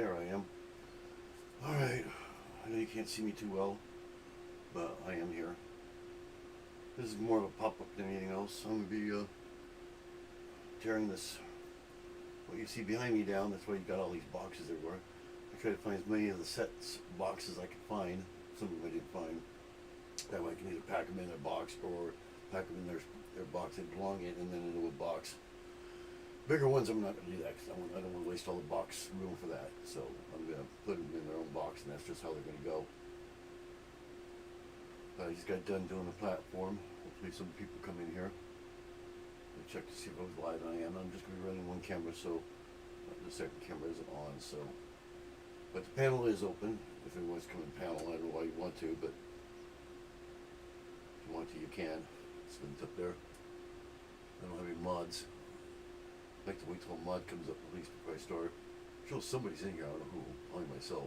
There I am. Alright, I know you can't see me too well, but I am here. This is more of a pop-up than anything else. I'm going to be tearing this, what you see behind me down. That's why you got all these boxes everywhere. I tried to find as many of the sets boxes I could find. Some of them I didn't find. That way I can either pack them in a box or pack them in their box they belong in and then into a box. Bigger ones, I'm not going to do that because I don't want to waste all the box room for that. So I'm going to put them in their own box, and that's just how they're going to go. But I just got done doing the platform. Hopefully some people come in here and check to see if I was live, and I am. I'm just going to be running one camera, so the second camera isn't on. So, but the panel is open. If it wants to come in panel, I don't know why you want to, but if you want to, you can. It's up there. I don't have any mods. I like to wait till a mod comes up at least before I start. I'm sure somebody's in here, I don't know who, probably myself.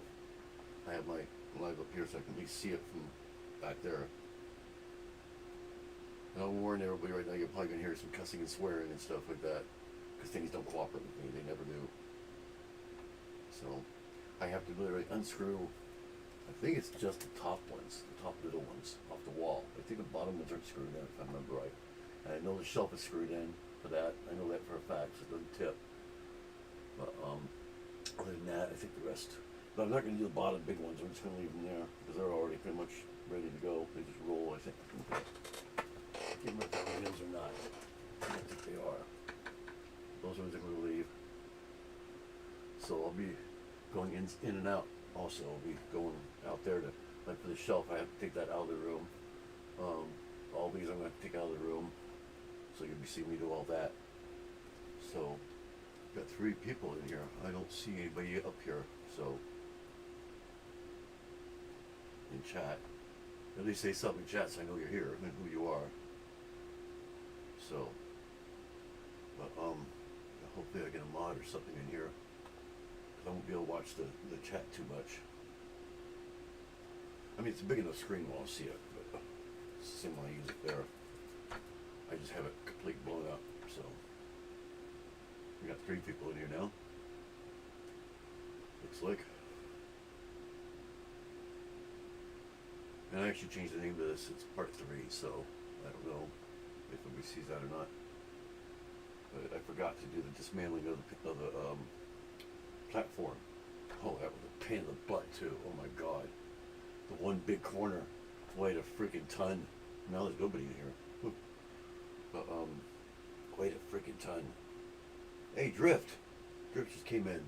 I have my live up here so I can at least see it from back there. And I'll warn everybody right now, you're probably going to hear some cussing and swearing and stuff like that, because things don't cooperate with me, they never do. So, I have to literally unscrew, I think it's just the top ones, the top little ones, off the wall. I think the bottom ones aren't screwed in, if I remember right. And I know the shelf is screwed in for that. I know that for a fact, so it doesn't tip. But other than that, I think the rest. But I'm not going to do the bottom big ones. I'm just going to leave them there because they're already pretty much ready to go. They just roll, I think. I can't remember if they're wheels or not. I don't think they are. Those ones I'm going to leave. So I'll be going in and out. Also, I'll be going out there to, like for the shelf, I have to take that out of the room. All these I'm going to have to take out of the room. So you'll be seeing me do all that. So, got 3 people in here. I don't see anybody up here. So, in chat, at least say something in chat so I know you're here and who you are. So, but hopefully I get a mod or something in here. Cause I won't be able to watch the chat too much. I mean, it's a big enough screen where I'll see it, but it's the same when I use it there. I just have it completely blown up, so we got 3 people in here now. Looks like. And I actually changed the name to this. It's part 3, so I don't know if anybody sees that or not. But I forgot to do the dismantling of the platform. Oh, that was a pain in the butt too. Oh my god. The one big corner weighed a freaking ton. Now there's nobody in here. But weighed a freaking ton. Hey, Drift just came in.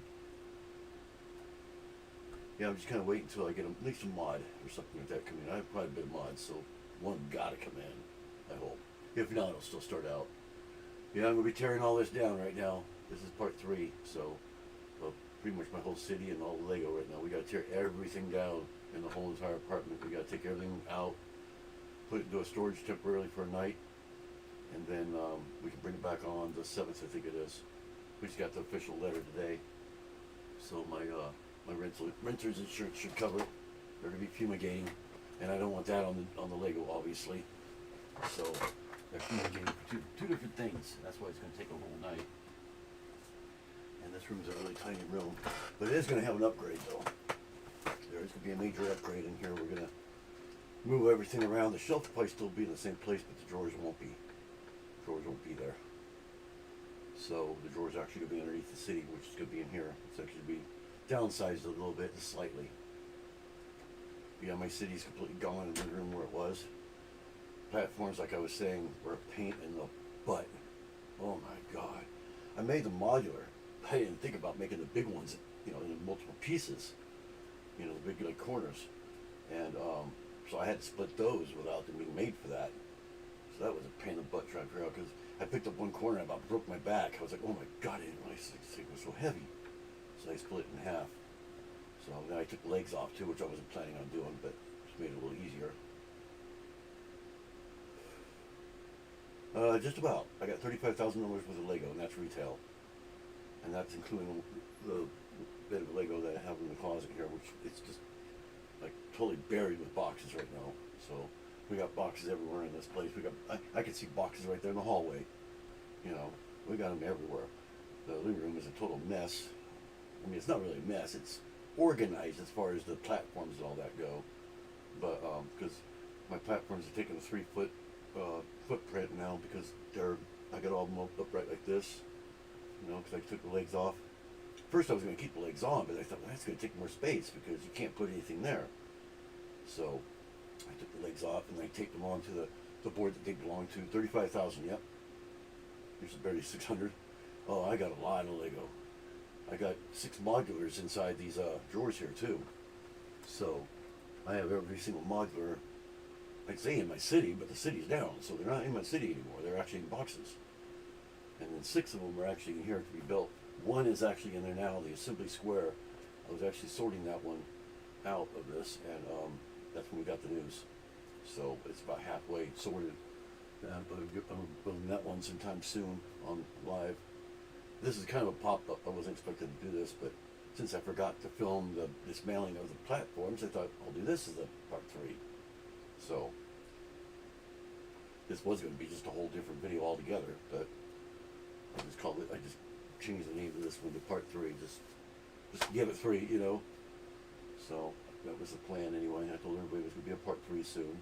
Yeah, I'm just kind of waiting until I get at least a mod or something like that coming in. I have probably a bit of mods, so one gotta come in, I hope. If not, it'll still start out. Yeah, I'm gonna be tearing all this down right now. This is part 3, so pretty much my whole city and all the Lego right now. We gotta tear everything down in the whole entire apartment. We gotta take everything out, put it into a storage temporarily for a night, and then we can bring it back on the 7th, I think it is. We just got the official letter today. So my renter's insurance should cover it. They're gonna be fumigating, and I don't want that on the Lego, obviously. So they're fumigating for two different things. That's why it's gonna take a whole night. And this room's a really tiny room, but it is gonna have an upgrade though. There is gonna be a major upgrade in here. We're gonna move everything around. The shelf will probably still be in the same place, but the drawers won't be. Drawers won't be there. So the drawers are actually going to be underneath the city, which is going to be in here. It's actually going to be downsized a little bit, slightly. But yeah, my city's completely gone in the room where it was. Platforms, like I was saying, were a pain in the butt. Oh my god. I made them modular. I didn't think about making the big ones, you know, in multiple pieces. You know, the big like corners. And so I had to split those without them being made for that. So that was a pain in the butt trying to figure out, because I picked up one corner and I about broke my back. I was like, oh my god, I didn't realize this thing was so heavy. So I split it in half. So then I took the legs off too, which I wasn't planning on doing, but just made it a little easier. Just about. I got $35,000 worth of Lego, and that's retail. And that's including the bit of Lego that I have in the closet here, which it's just like totally buried with boxes right now. So we got boxes everywhere in this place. We got I can see boxes right there in the hallway. You know, we got them everywhere. The living room is a total mess. I mean, it's not really a mess. It's organized as far as the platforms and all that go. But because my platforms are taking a 3 foot footprint now because I got all them upright like this, you know, because I took the legs off. First I was going to keep the legs on, but I thought, well, that's going to take more space because you can't put anything there. So I took the legs off and I taped them onto the board that they belong to. 35,000, yep. Here's barely 600. Oh, I got a lot of Lego. I got 6 modulars inside these drawers here too. So I have every single modular, I'd say in my city, but the city's down, so they're not in my city anymore. They're actually in boxes. And then 6 of them are actually in here to be built. One is actually in there now, the Assembly Square. I was actually sorting that one out of this, and that's when we got the news. So it's about halfway sorted. I'm building that one sometime soon on live. This is kind of a pop-up. I wasn't expecting to do this, but since I forgot to film the dismantling of the platforms, I thought I'll do this as a part 3. So this was going to be just a whole different video altogether, but I just changed the name of this one to part 3, just give it 3, you know. So that was the plan anyway. I told everybody it was going to be a part 3 soon.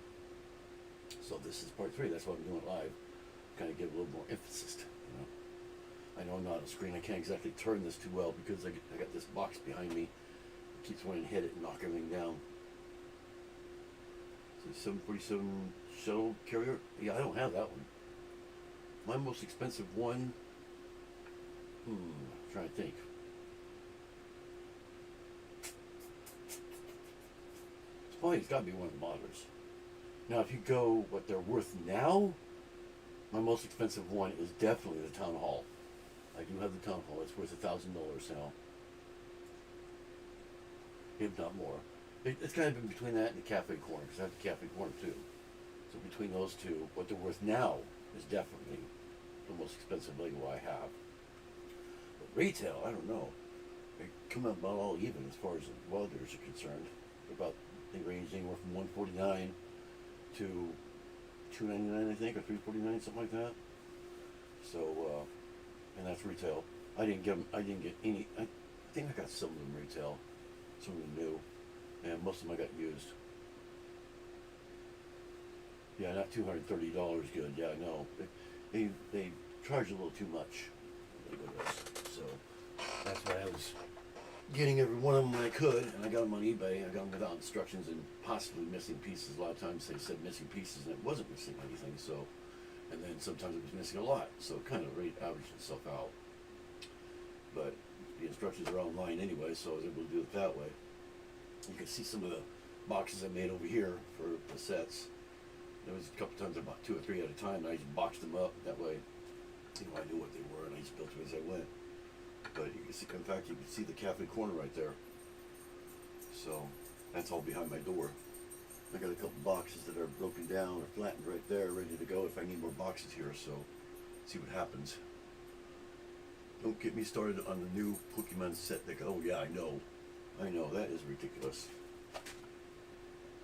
So this is part 3. That's why I'm doing it live. Kind of give a little more emphasis, you know. I know I'm not on screen. I can't exactly turn this too well because I got this box behind me. It keeps wanting to hit it and knock everything down. So 747 shuttle carrier. Yeah, I don't have that one. My most expensive one. I'm trying to think. It's got to be one of the modelers. Now, if you go what they're worth now, my most expensive one is definitely the Town Hall. I do have the Town Hall. It's worth $1,000 now, if not more. It's kind of in between that and the Cafe Corner, because I have the Cafe Corner too. So between those two, what they're worth now is definitely the most expensive Lego I have. But retail, I don't know. They come out about all even as far as the welders are concerned. They range anywhere from $149 to $299, I think, or $349, something like that. So, and that's retail. I didn't get any. I think I got some of them retail, some of them new, and most of them I got used. Yeah, not $230 good. Yeah, no, they charge a little too much. So that's why I was getting every one of them when I could, and I got them on eBay. I got them without instructions and possibly missing pieces. A lot of times they said missing pieces, and it wasn't missing anything. So, and then sometimes it was missing a lot. So it kind of averaged itself out. But the instructions are online anyway, so I was able to do it that way. You can see some of the boxes I made over here for the sets. There was a couple times I bought 2 or 3 at a time, and I just boxed them up. That way, you know, I knew what they were, and I just built them as I went. But you can see, in fact, you can see the Cafe Corner right there. So that's all behind my door. I got a couple boxes that are broken down or flattened right there, ready to go if I need more boxes here. So see what happens. Don't get me started on the new Pokemon set. Oh yeah, I know, that is ridiculous.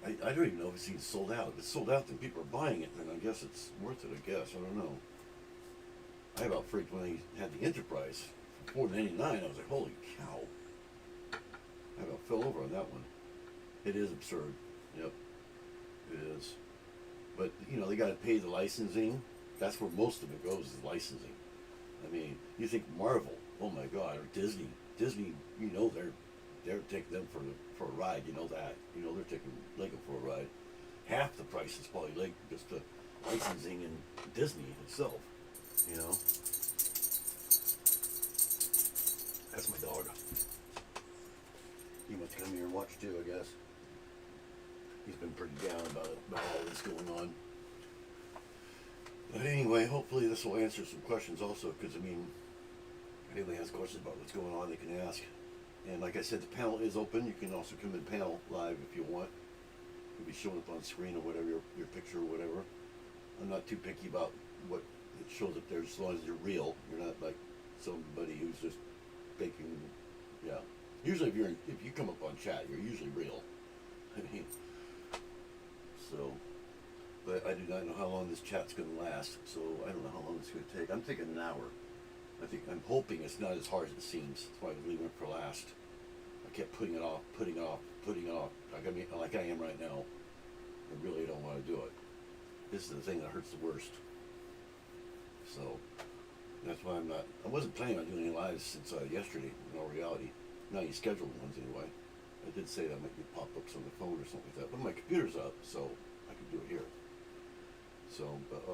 I don't even know if it's even sold out. If it's sold out, then people are buying it. Then I guess it's worth it. I guess I don't know. I about freaked when they had the Enterprise. $4.99, I was like, holy cow. I about fell over on that one. It is absurd. Yep, it is. But, you know, they got to pay the licensing. That's where most of it goes, is licensing. I mean, you think Marvel, oh my God, or Disney. Disney, you know, they're taking them for a ride, you know that. You know, they're taking Lego for a ride. Half the price is probably like just the licensing in Disney itself, you know. That's my dog. He wants to come here and watch too, I guess. He's been pretty down about all this going on. But anyway, hopefully this will answer some questions also, because I mean, if anybody has questions about what's going on, they can ask. And like I said, the panel is open. You can also come in panel live if you want. It'll be showing up on screen or whatever, your picture or whatever. I'm not too picky about what it shows up there, as long as you're real. You're not like somebody who's just faking. Yeah. Usually if you come up on chat, you're usually real. I mean, so, but I do not know how long this chat's going to last, so I don't know how long it's going to take. I'm thinking an hour. I'm hoping it's not as hard as it seems. That's why I'm leaving it for last. I kept putting it off, like I am right now. I really don't want to do it. This is the thing that hurts the worst. So that's why I wasn't planning on doing any lives since yesterday, in all reality. Not any scheduled ones anyway. I did say that might be pop-ups on the phone or something like that, but my computer's up, so I can do it here. So, but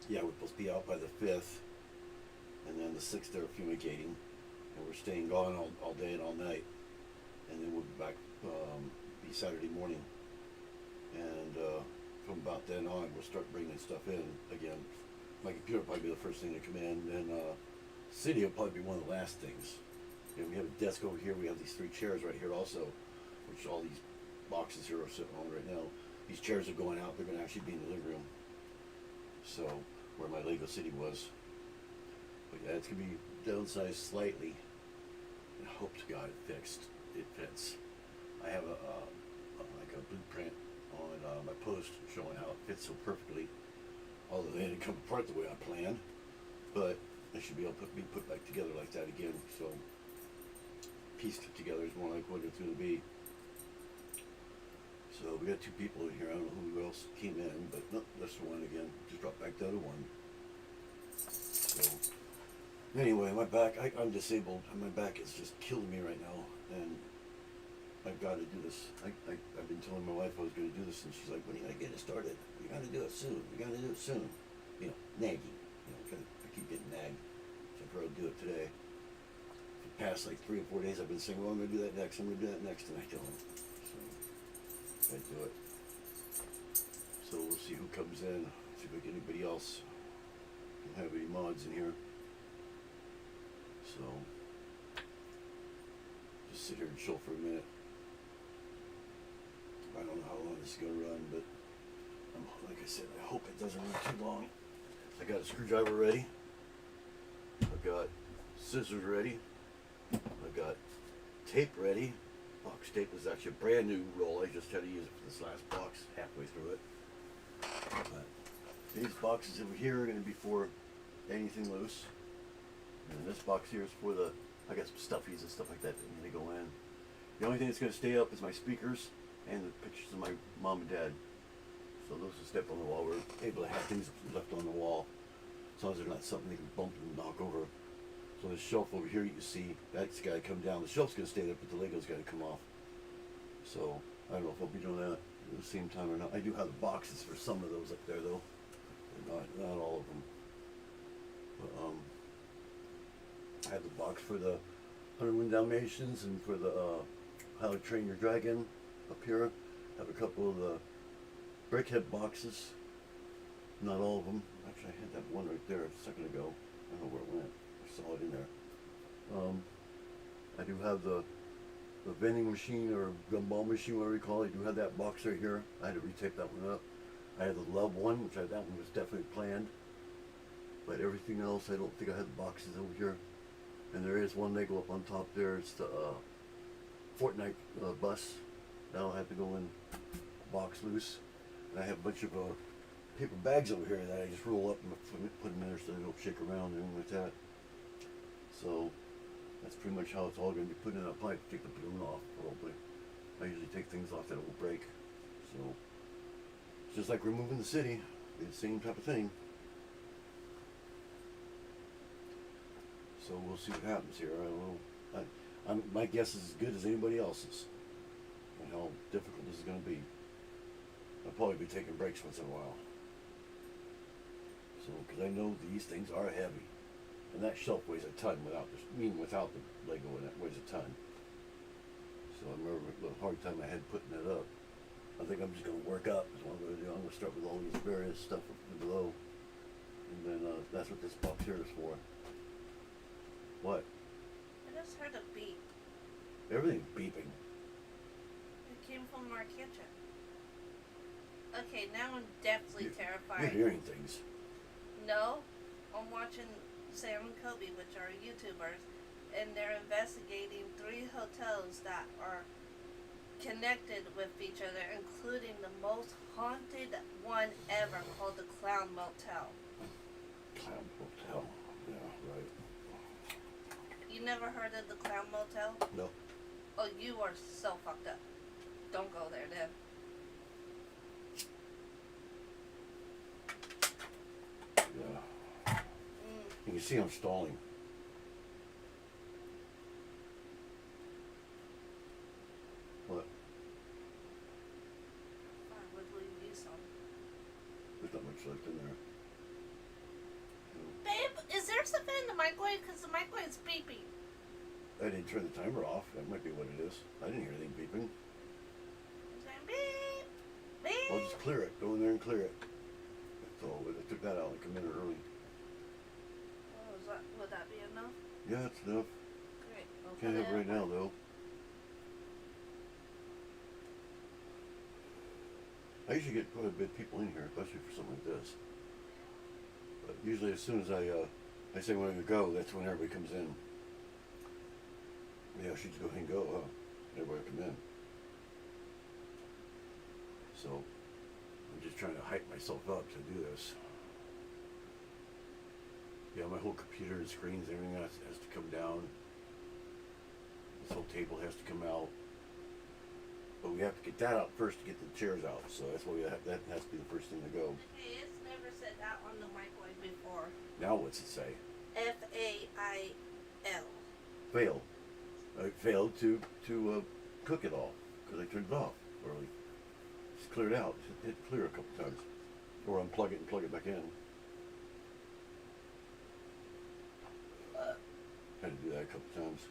yeah, we're supposed to be out by the 5th, and then the 6th they're fumigating, and we're staying gone all day and all night, and then we'll be back, be Saturday morning, and from about then on we'll start bringing stuff in again. My computer will probably be the first thing to come in, and city will probably be one of the last things. You know, we have a desk over here, we have these 3 chairs right here also, which all these boxes here are sitting on right now. These chairs are going out, they're going to actually be in the living room. So, where my Lego City was. But yeah, it's going to be downsized slightly. And hope to God it fits. I have like a blueprint on my post showing how it fits so perfectly. Although they didn't come apart the way I planned. But it should be able to be put back together like that again. So, pieced it together is more like what it's going to be. So we got 2 people in here. I don't know who else came in, but no, that's the one again. Just dropped back the other one. So anyway, my back, I'm disabled, and my back is just killing me right now, and I've got to do this. I've been telling my wife I was going to do this, and she's like, when are you going to get it started? You got to do it soon. You got to do it soon. You know, nagging. You know, I keep getting nagged. So I'll do it today. For the past like 3 or 4 days, I've been saying, well, I'm going to do that next. I'm going to do that next, and I don't. I do it. So we'll see who comes in. See if I get anybody else. Don't have any mods in here. So just sit here and chill for a minute. I don't know how long this is gonna run, but like I said, I hope it doesn't run too long. I got a screwdriver ready. I've got scissors ready. I've got tape ready. Box tape is actually a brand new roll. I just had to use it for this last box, halfway through it. But these boxes over here are going to be for anything loose. And this box here is for I got some stuffies and stuff like that need to go in. The only thing that's going to stay up is my speakers and the pictures of my mom and dad. So those will stay up on the wall. We're able to have things left on the wall, as long as they're not something they can bump and knock over. So the shelf over here, you can see, that's got to come down. The shelf's going to stay there, but the Lego's got to come off. So, I don't know if I'll be doing that at the same time or not. I do have the boxes for some of those up there, though. Not all of them. But, I have the box for the 101 Dalmatians and for the How to Train Your Dragon up here. I have a couple of the Brickhead boxes. Not all of them. Actually, I had that one right there a second ago. I don't know where it went. Saw it in there. I do have the vending machine or gumball machine, whatever you call it. I do have that box right here. I had to retape that one up. I had the Love one, which that one was definitely planned. But everything else, I don't think I had the boxes over here. And there is one Lego up on top there. It's the Fortnite bus. That'll have to go in box loose. And I have a bunch of paper bags over here that I just roll up and put them in there so they don't shake around and anything like that. So that's pretty much how it's all going to be put in. I'll probably take the balloon off, probably. I usually take things off that will break. So it's just like removing the city. It's the same type of thing. So we'll see what happens here. I don't know. My guess is as good as anybody else's on how difficult this is going to be. I'll probably be taking breaks once in a while. So, because I know these things are heavy. And that shelf weighs a ton without the Lego in it, weighs a ton. So I remember the hard time I had putting that up. I think I'm just going to work up is what I'm going to do. I'm going to start with all these various stuff below. And then that's what this box here is for. What? I just heard a beep. Everything's beeping. It came from our kitchen. Okay, now I'm definitely terrified. You're hearing things. No, I'm watching Sam and Kobe, which are YouTubers, and they're investigating 3 hotels that are connected with each other, including the most haunted one ever called the Clown Motel. Clown Motel. Yeah, right. You never heard of the Clown Motel? No. Oh, you are so fucked up. Don't go there then. Yeah. You can see I'm stalling. What? I would leave you some. There's not much left in there. Babe, is there something in the microwave? Because the microwave's beeping. I didn't turn the timer off. That might be what it is. I didn't hear anything beeping. It's going beep, beep. I'll just clear it. Go in there and clear it. So I took that out like a minute early. Would that be enough? Yeah, it's enough. Great. Can't have it right now though. I usually get quite a bit of people in here, especially for something like this. But usually as soon as I say when I'm gonna go, that's when everybody comes in. Yeah, I should just go ahead and go, huh? Everybody come in. So I'm just trying to hype myself up to do this. Yeah, my whole computer and screens, everything has to come down. This whole table has to come out. But we have to get that out first to get the chairs out. So that's why that has to be the first thing to go. Hey, it's never said that on the microwave before. Now what's it say? F-A-I-L. Fail. I failed to cook it all because I turned it off early. Just clear it out. Hit clear a couple times. Or unplug it and plug it back in. Had to do that a couple times.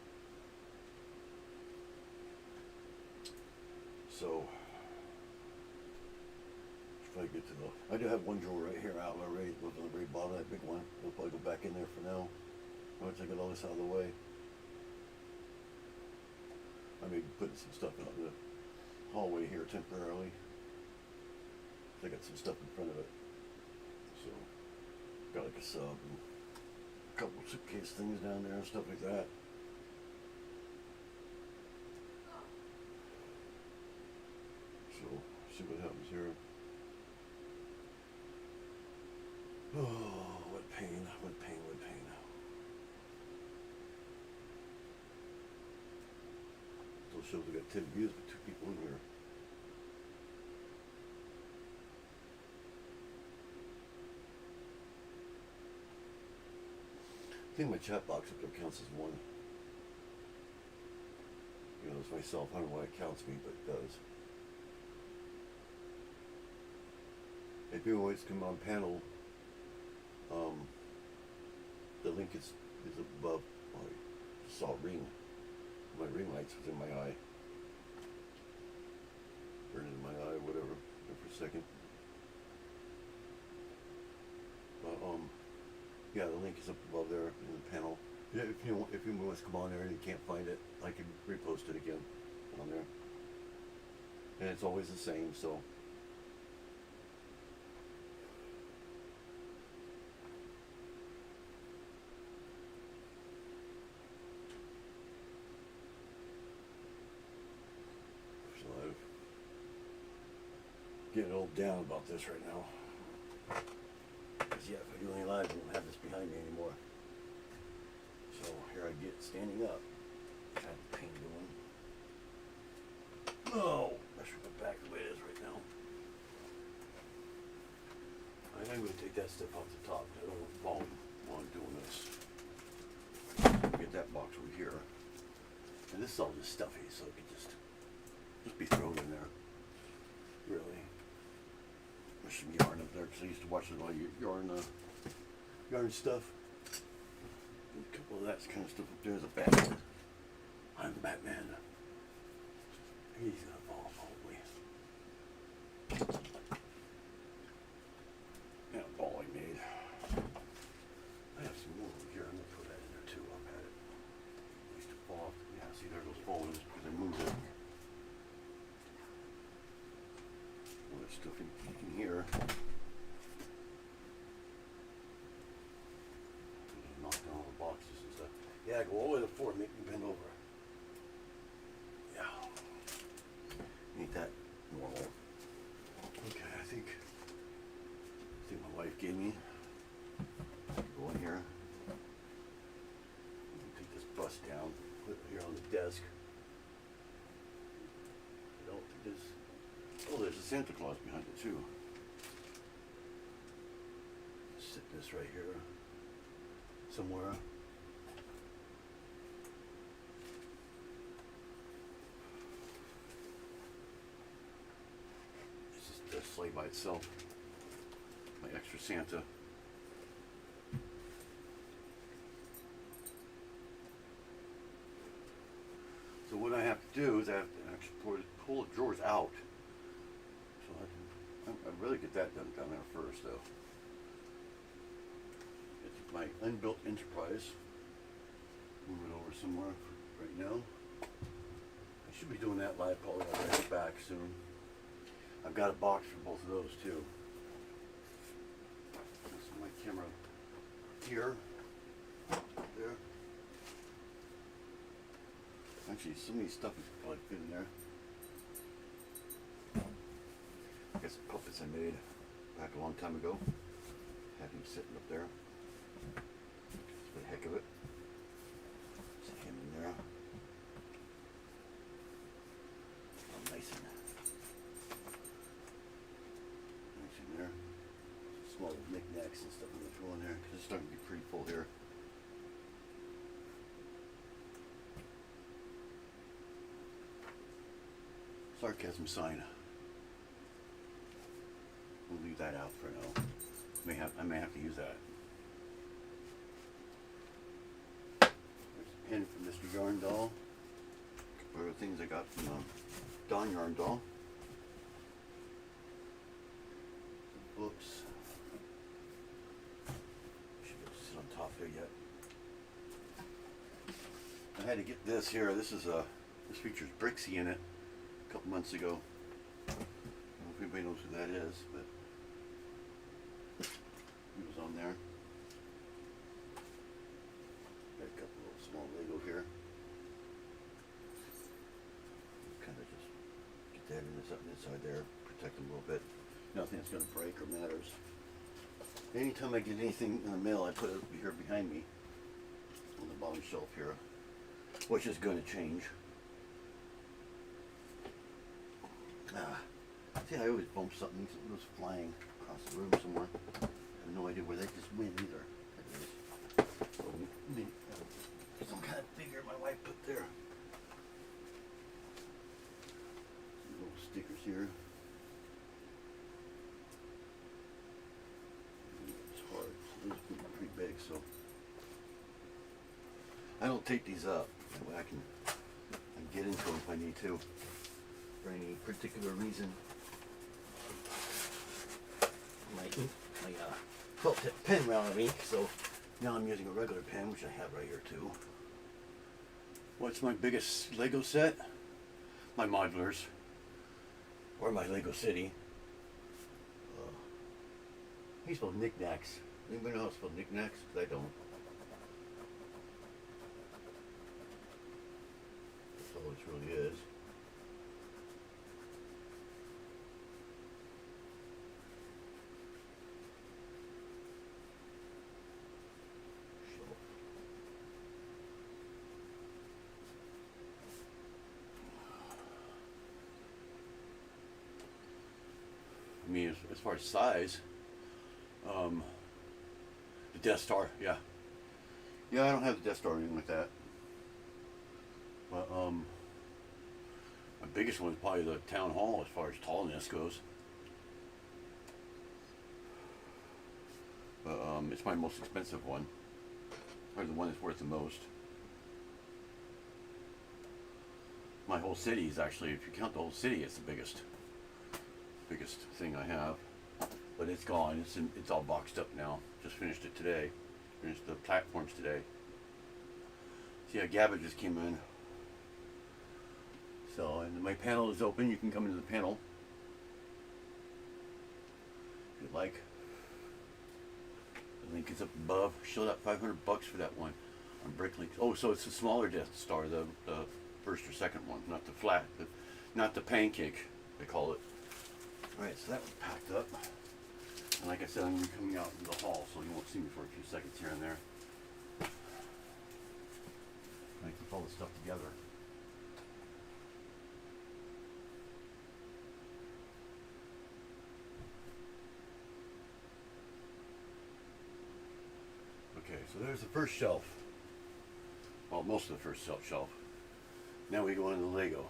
So, if I get to I do have one drawer right here out already. It goes on the very bottom, that big one. I'll probably go back in there for now. Once I get all this out of the way. I may be putting some stuff out in the hallway here temporarily. I got some stuff in front of it. So, got like a sub and a couple suitcase things down there and stuff like that. So, see what happens here. Oh, what pain, what pain, what pain. Still shows we got 10 views with 2 people in here. I think my chat box up there counts as one. You know, it's myself. I don't know why it counts me, but it does. If you always come on panel, the link is above. Oh, I saw a ring. My ring light's was in my eye. Burned in my eye, whatever. There for a second. But yeah, the link is up above there in the panel. Yeah, if you want to come on there and you can't find it, I can repost it again on there. And it's always the same, so. So I'm getting all down about this right now. Because yeah, if I do any live, I won't have this behind me anymore. So here I get standing up. Kind of pain going. Oh, I should put back the way it is right now. I'm going to take that stuff off the top because I don't fall while I'm doing this. Get that box over here. And this is all just stuffy, so it could just be thrown in there. Really. There's some yarn up there because I used to watch all yarn stuff. And a couple of that kind of stuff up there is a Batman. I'm Batman. He's gonna fall probably. Yeah, a ball I made. I have some more over here. I'm gonna put that in there too. I've had it. It used to fall off. Yeah, see there goes falling just because I moved it. All that stuff in here. Knock down all the boxes and stuff. Yeah, go all the way to the floor and make me bend over. Yeah. Ain't that normal? Okay, I think my wife gave me. Go in here. Take this bus Santa Claus behind it too. Sit this right here somewhere. This is the sleigh by itself. My extra Santa. So what I have to do is I have to actually pull the drawers out. So I'd really get that done down there first though. It's my unbuilt Enterprise. Move it over somewhere right now. I should be doing that live probably when I get back soon. I've got a box for both of those too. This is my camera here. There. Actually, some of these stuff is probably fit in there. I guess the puppets I made back a long time ago. Had him sitting up there. Just for the heck of it. Set him in there. Oh, nice in there. Small knickknacks and stuff I'm gonna throw in there because it's starting to be pretty full here. Sarcasm sign. We'll leave that out for now. I may have to use that. There's a pin from Mr. Yarn Doll. A couple of things I got from Don Yarn Doll. Some books. Should be able to sit on top there yet. I had to get this here. This features Brixie in it. Couple months ago. I don't know if anybody knows who that is, but he was on there. Got a couple of small Lego here. Kind of just get that into something inside there, protect them a little bit. Nothing that's going to break or matters. Anytime I get anything in the mail, I put it here behind me on the bottom shelf here, which is going to change. See, I always bump something that was flying across the room somewhere. I have no idea where they just went either. Some kind of figure my wife put there. Some little stickers here. It's hard. This is pretty big, so I don't tape these up. That way I can get into them if I need to. For any particular reason. My quilt tip pen ran out of ink, so now I'm using a regular pen, which I have right here too. What's my biggest Lego set? My modulars, or my Lego City. He spelled knickknacks. Anybody know how to spell knickknacks? Because I don't. That's all it really is. I mean, as far as size, the Death Star, yeah. Yeah, I don't have the Death Star or anything like that. But, my biggest one is probably the Town Hall as far as tallness goes. But, it's my most expensive one. Or the one that's worth the most. My whole city is actually, if you count the whole city, it's the biggest thing I have, but it's gone. It's all boxed up now. Just finished it today. Finished the platforms today. See, yeah, Gabba just came in. So, and my panel is open. You can come into the panel if you'd like. The link is up above. Showed up $500 for that one on Bricklink. Oh, so it's a smaller Death Star, the first or second one, not the flat, not the pancake they call it. Alright, so that was packed up. And like I said, I'm going to be coming out in the hall, so you won't see me for a few seconds here and there. I keep all this stuff together. So there's the first shelf. Well, most of the first shelf. Now we go into the Lego.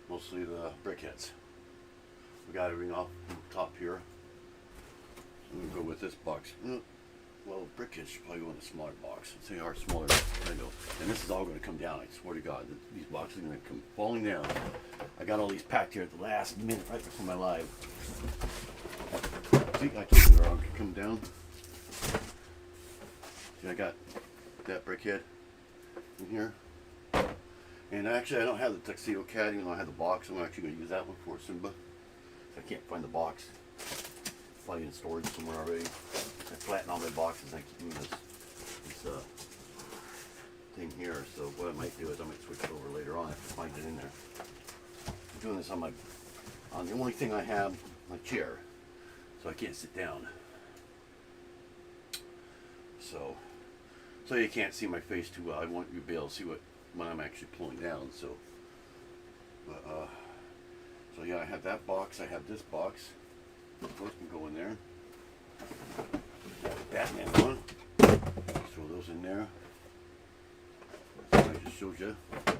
Mostly the brickheads. We got everything off the top here. I'm gonna go with this box. Well, brickheads should probably go in a smaller box. They are smaller Lego. And this is all gonna come down, I swear to God. These boxes are gonna come falling down. I got all these packed here at the last minute, right before my live. See, I told you they're all gonna come down. See, I got that brickhead in here. And actually, I don't have the tuxedo cat, even though I have the box. I'm actually going to use that one for Simba. I can't find the box. It's probably in storage somewhere already. I flatten all my boxes and I keep moving this thing here. So what I might do is I might switch it over later on if I find it in there. I'm doing this on the only thing I have, my chair. So I can't sit down. So you can't see my face too well. I want you to be able to see what when I'm actually pulling down. So yeah, I have that box. I have this box. Those can go in there. Batman one. Throw those in there. That's what I just showed you. But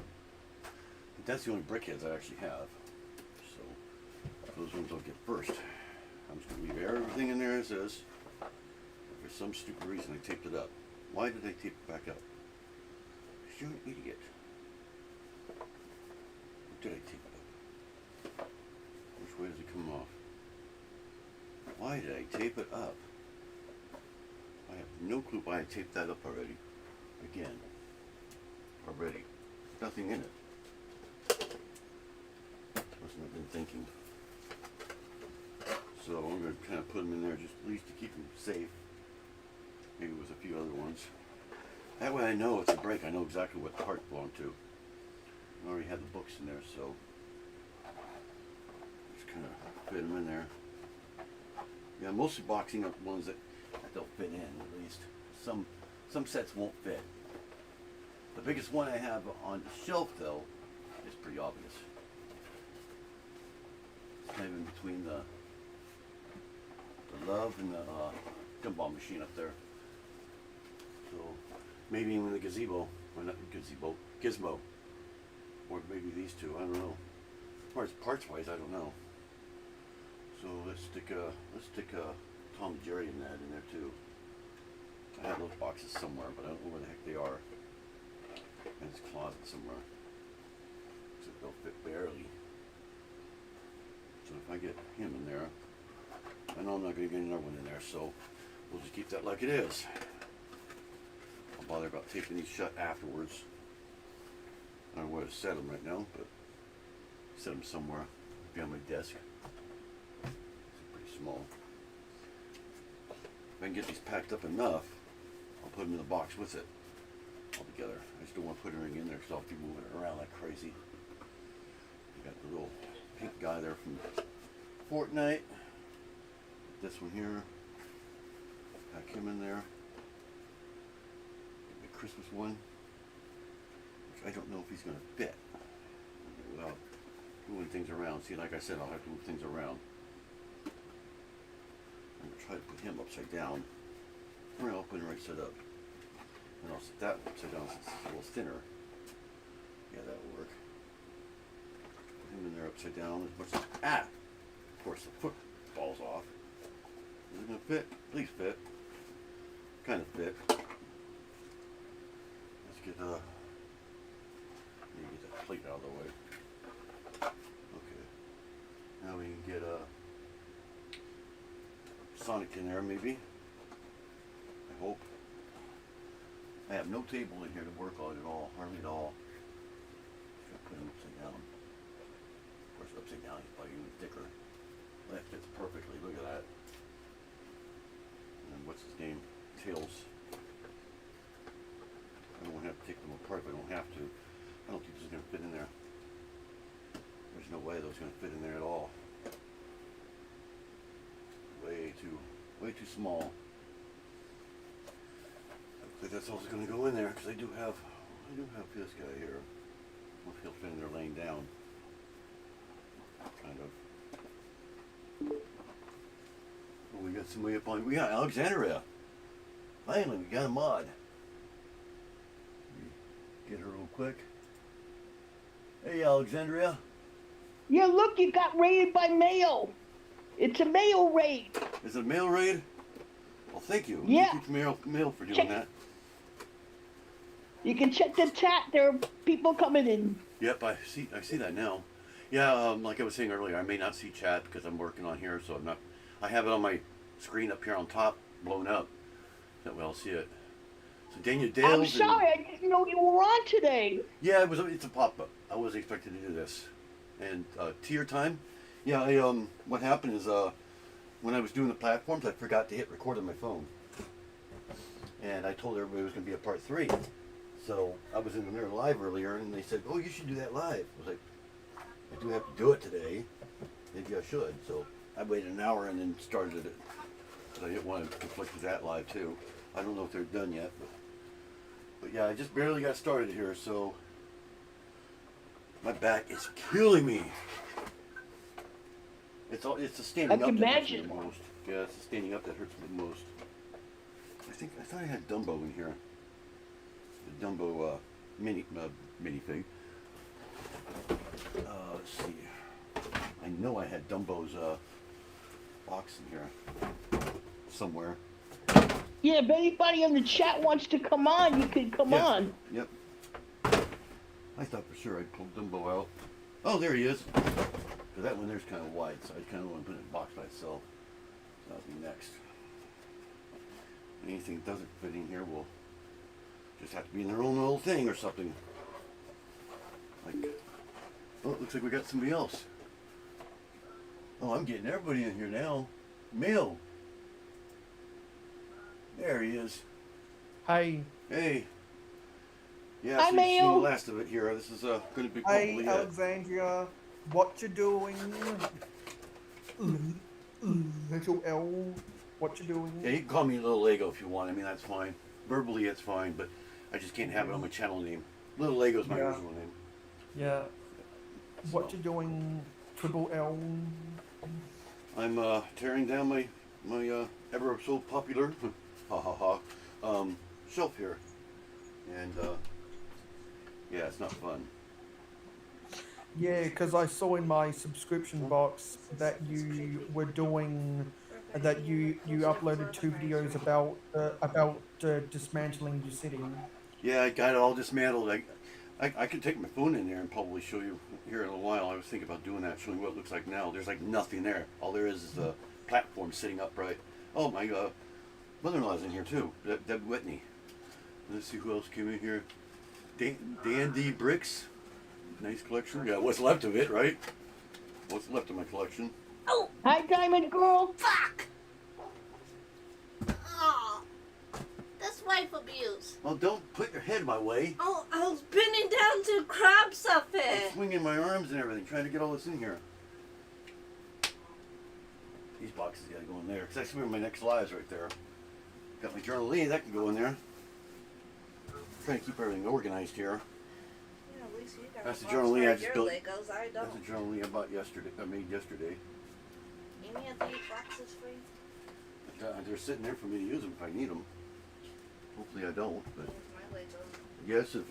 that's the only brickheads I actually have. So those ones I'll get first. I'm just going to leave everything in there as is. For some stupid reason, I taped it up. Why did I tape it back up? You're an idiot. Did I tape it up? Which way does it come off? Why did I tape it up? I have no clue why I taped that up already. Again. Already. Nothing in it. Mustn't have been thinking. So I'm going to kind of put them in there just at least to keep them safe. Maybe with a few other ones. That way I know it's a break. I know exactly what part belonged to. I already had the books in there, so just kind of fit them in there. Yeah, mostly boxing up ones that don't fit in, at least. Some sets won't fit. The biggest one I have on the shelf, though, is pretty obvious. It's kind of in between the Love and the gumball machine up there. So maybe even the gazebo, or not gazebo, gizmo, or maybe these two. I don't know. As far as parts wise, I don't know. So let's stick Tom and Jerry in there too. I have those boxes somewhere, but I don't know where the heck they are. In this closet somewhere. Except they'll fit barely. So if I get him in there, I know I'm not going to get another one in there, so we'll just keep that like it is. I'll bother about taping these shut afterwards. I don't know where to set them right now, but set them somewhere behind my desk. It's pretty small. If I can get these packed up enough, I'll put them in the box with it all together. I just don't want to put everything in there because I'll be moving it around like crazy. I got the little pink guy there from Fortnite. This one here, pack him in there. The Christmas one, which I don't know if he's going to fit without moving things around. See, like I said, I'll have to move things around. I'm going to try to put him upside down. Or I'll put him right side up. And I'll set that upside down since it's a little thinner. Yeah, that will work. Put him in there upside down as much as, of course the foot falls off. Is it going to fit? Please fit. Kind of fit. Let's get maybe get that plate out of the way. Okay. Now we can get Sonic in there maybe. I hope. I have no table in here to work on at all, hardly at all. Just put him upside down. Of course, upside down he's probably even thicker. That fits perfectly. Look at that. And what's his name? Tails. I don't have to take them apart if I don't have to. I don't think this is going to fit in there. There's no way those are going to fit in there at all. Way too small. I think that's also going to go in there because I do have this guy here. If he'll fit in there laying down. Kind of. Oh, we got somebody up on. We got Alexandria. Finally, we got a mod. Get her real quick. Hey, Alexandria. Yeah, look, you got raided by mail. It's a mail raid. Is it a mail raid? Well, thank you. Yeah. Thank you, mail for doing Check. that. You can check the chat. There are people coming in. Yep, I see that now. Yeah, like I was saying earlier, I may not see chat because I'm working on here, so I'm not. I have it on my screen up here on top, blown up. That way I'll see it. So Daniel Dale. I'm sorry, I didn't know you were on today. Yeah, it's a pop-up. I wasn't expecting to do this. And tier time. Yeah, what happened is when I was doing the platforms, I forgot to hit record on my phone. And I told everybody it was going to be a part 3. So I was in there live earlier, and they said, "Oh, you should do that live." I was like, "I do have to do it today. Maybe I should." So I waited an hour and then started it. But I didn't want to conflict with that live too. I don't know if they're done yet, but yeah, I just barely got started here, so my back is killing me. It's the standing I up can that hurts me imagine. the most. Yeah, it's the standing up that hurts me the most. I thought I had Dumbo in here. The Dumbo mini thing. Let's see. I know I had Dumbo's box in here somewhere. Yeah, if anybody in the chat wants to come on, you can come Yeah. on. Yep. I thought for sure I'd pull Dumbo out. Oh, there he is. But that one there's kind of wide, so I kind of want to put it in a box by itself. So that'll be next. Anything that doesn't fit in here will just have to be in their own little thing or something. Like, oh, it looks like we got somebody else. Oh, I'm getting everybody in here now. Mail. There he is. Hey, Hey. Yeah, Hi, so you've seen the Mail. last of it here. This is going to be hey, probably Alexandria, what you doing? Little L, what you doing? Yeah, you can call me Little Lego if you want. I mean, that's fine. Verbally, it's fine, but I just can't have it on my channel name. Little Lego's my Yeah. original name. Yeah. What So, you doing, Triple L? I'm tearing down my ever so popular ha ha ha shelf here, and yeah, it's not fun. Yeah, because I saw in my subscription box that you were doing, that you uploaded 2 videos about dismantling your city. Yeah, I got it all dismantled. I could take my phone in there and probably show you here in a while. I was thinking about doing that, showing you what it looks like now. There's like nothing there. All there is the platform sitting upright. Oh, my mother-in-law's in here too, Deb Whitney. Let's see who else came in here. Dan D. Bricks. Nice collection. Yeah, what's left of it, right? What's left of my collection. Oh, Hi, Diamond Girl. fuck! Oh, that's wife abuse. Well, don't put your head my way. Oh, I was bending down to grab I'm something. swinging my arms and everything, trying to get all this in here. These boxes gotta go in there, because that's where my next live's right there. Got my Journal Lee, that can go in there. Trying to keep everything organized here. Yeah, at least you got That's the box Journal Lee for I just your built. Legos. I That's don't. a Journal Lee I made yesterday. Any of these boxes for you? But, they're sitting there for me to use them if I need them. Hopefully I don't, but My Legos. yes, if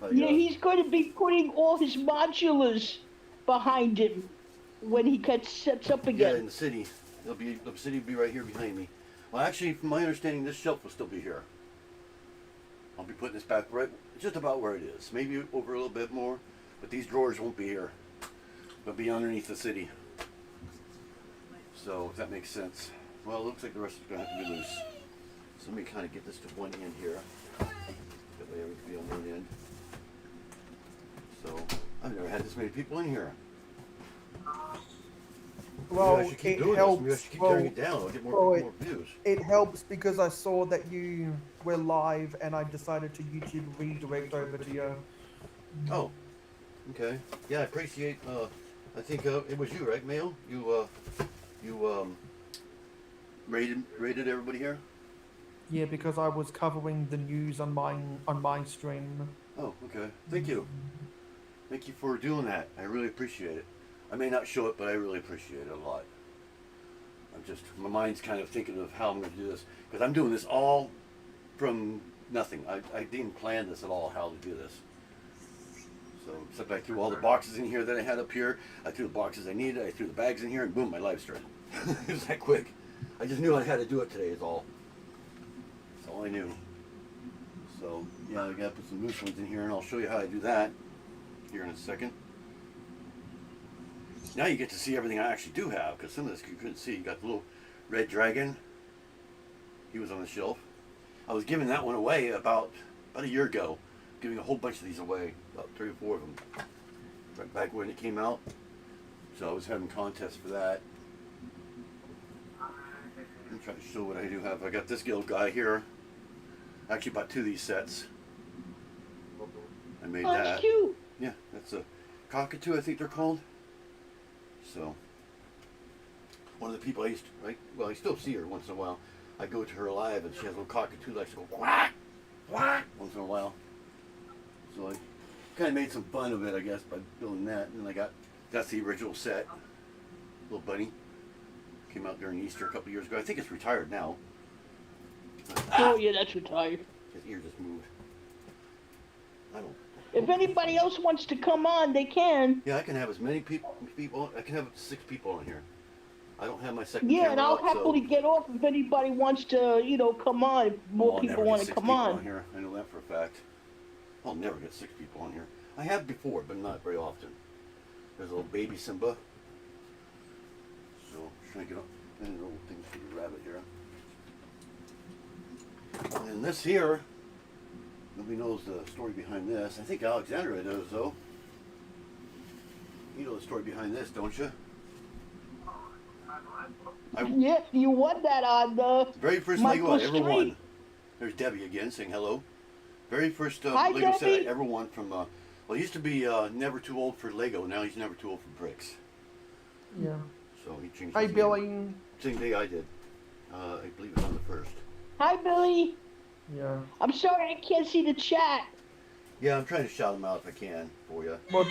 I Yeah, he's going to be putting all his modulars behind him when he sets up yeah, again. in the city, the city will be right here behind me. Well, actually, from my understanding, this shelf will still be here. I'll be putting this back right, just about where it is. Maybe over a little bit more, but these drawers won't be here. They'll be underneath the city. So, if that makes sense. Well, it looks like the rest is going to have to be loose. So let me kind of get this to one end here. That way everything will be on one end. So, I've never had this many people in here. Well, Maybe I should keep it doing helps. this. Maybe I should keep Well, tearing it down. I'll get well, more views. it helps because I saw that you were live, and I decided to YouTube redirect over to you. Oh, okay. Yeah, I appreciate. I think it was you, right, Mail? You rated everybody here. Yeah, because I was covering the news on my stream. Oh, okay. Thank you. Thank you for doing that. I really appreciate it. I may not show it, but I really appreciate it a lot. My mind's kind of thinking of how I'm going to do this because I'm doing this all from nothing. I didn't plan this at all, how to do this. So, except I threw all the boxes in here that I had up here. I threw the boxes I needed. I threw the bags in here, and boom, my live started. It was that quick. I just knew I had to do it today. Is all. That's all I knew. So yeah, I gotta put some loose ones in here, and I'll show you how I do that here in a second. Now you get to see everything I actually do have, because some of this you couldn't see. You got the little red dragon. He was on the shelf. I was giving that one away about a year ago, giving a whole bunch of these away, about 3 or 4 of them, right back when it came out. So I was having contests for that. I'm trying to show what I do have. I got this little guy here. I actually bought 2 of these sets. I made Oh, that. that's cute. Yeah, that's a cockatoo, I think they're called. So, one of the people I used to, I still see her once in a while. I go to her live and she has a little cockatoo that she goes quack, quack once in a while. So I kind of made some fun of it, I guess, by building that. And then that's the original set. Little bunny. Came out during Easter a couple years ago. I think it's retired now. Oh yeah, that's retired. His ear just moved. I don't. If anybody else wants to come on, they can. Yeah, I can have as many people. I can have up to 6 people on here. I don't have my second Yeah, camera and I'll out, happily get off if anybody wants to, come on. If more I'll people never want get to 6 come people on. here. I know that for a fact. I'll never get 6 people on here. I have before, but not very often. There's a little baby Simba. So, trying to get up. And a little thing for the rabbit here. And this here, nobody knows the story behind this. I think Alexandra does, though. You know the story behind this, don't you? Yeah, you won that on the Very first Lego I Michael ever won. Street. There's Debbie again saying hello. Very first Hi, Lego set I Debbie. ever won from, well, it used to be Never Too Old for Lego. Now he's Never Too Old for Bricks. Yeah. So he changed Hey, his name. Billy. Same day I did. I believe it was on the 1st. Hi, Billy. Yeah. I'm sorry I can't see the chat. Yeah, I'm trying to shout them out if I can for you. Well,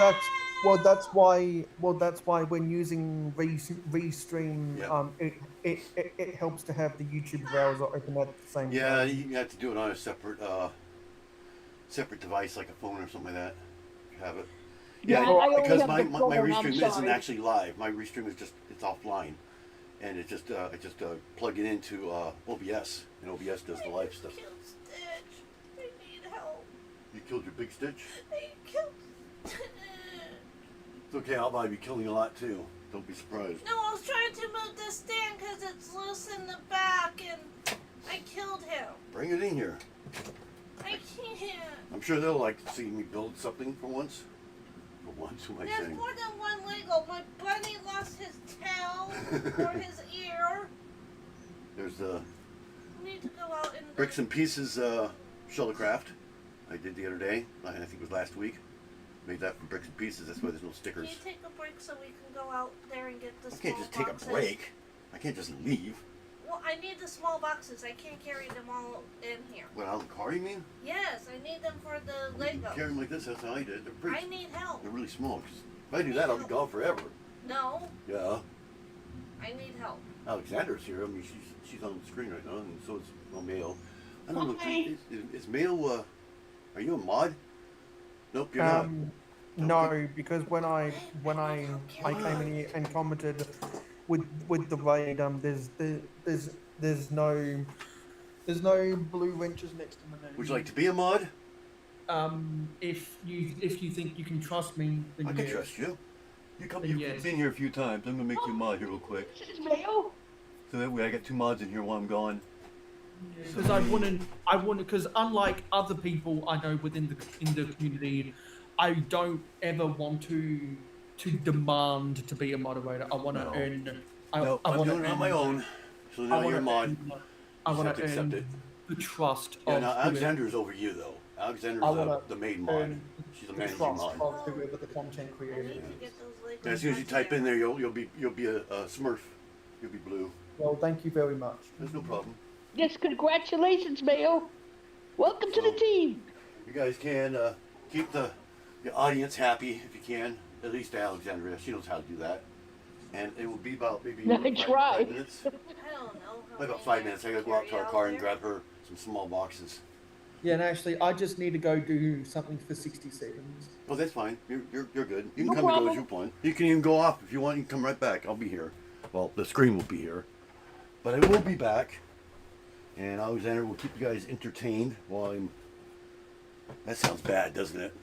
that's why when using Restream, Yeah. it helps to have the YouTube browser open at the same Yeah, time. you have to do it on a separate device like a phone or something like that. If you have it. Yeah, Yeah, I only because have my the phone, I'm Restream isn't sorry. actually live. My Restream is it's offline, and I just plug it into OBS, and OBS does the live stuff. Killed Stitch. I need help. You killed your big Stitch? I killed. It's okay, I'll probably be killing a lot too. Don't be surprised. No, I was trying to move this stand because it's loose in the back, and I killed him. Bring it in here. I can't. I'm sure they'll like to see me build something for once. For once, who am I There's saying? more than one Lego. My bunny lost his tail or his ear. There's the We need to go out and Bricks and Pieces Shuttlecraft I did the other day. I think it was last week. Made that from Bricks and Pieces. That's why there's no Can stickers. you take a break so we can go out there and get the I small can't just take boxes? a break. I can't just leave. Well, I need the small boxes. I can't carry them all in here. What, out of the car you mean? Yes, I need them for the You can carry Legos. them like this. That's how I did. They're pretty. I need help. They're really small. 'Cause if I do that, I'll be gone forever. No, Yeah. I need help. Alexandra's here. I mean, she's on the screen right now, and so is Mail. I don't Okay. know. Is Mail? Are you a mod? Nope, you're not. No, because when I came in here and commented with the raid, there's no blue wrenches next to my name. Would you like to be a mod? If you think you can trust me, then I can yes. trust you. Then You've yes. been here a few times. I'm gonna make you a mod here real quick, This is Mayo. so that way I got 2 mods in here while I'm gone. Because I want, because unlike other people I know within the community, I don't ever want to demand to be a moderator. I want to No. earn. No, I'm doing it on my own. So now you're a mod. I Just want have to to accept earn it. the trust Yeah, of now whoever- Alexandra's over you though. Alexandra's I wanna the main mod. earn She's a the managing trust mod. of whoever the content I creator need to is. get those Legos. And as soon as you back type here. in there, you'll be a Smurf. You'll be blue. Well, thank you very much. There's no problem. Yes, congratulations, Mayo. Welcome to the team. You guys can keep the audience happy if you can. At least Alexandria, she knows how to do that. And it will be about maybe I tried. 5 minutes. I don't know. how About many 5 minutes. I gotta go out to carry our car and there. grab her some small boxes. Yeah, and actually, I just need to go do something for 60 seconds. Oh, that's fine. You're good. You can No come and go as problem. you want. You can even go off if you want. You can come right back. I'll be here. Well, the screen will be here, but I will be back. And Alexander will keep you guys entertained while I'm. That sounds bad, doesn't it?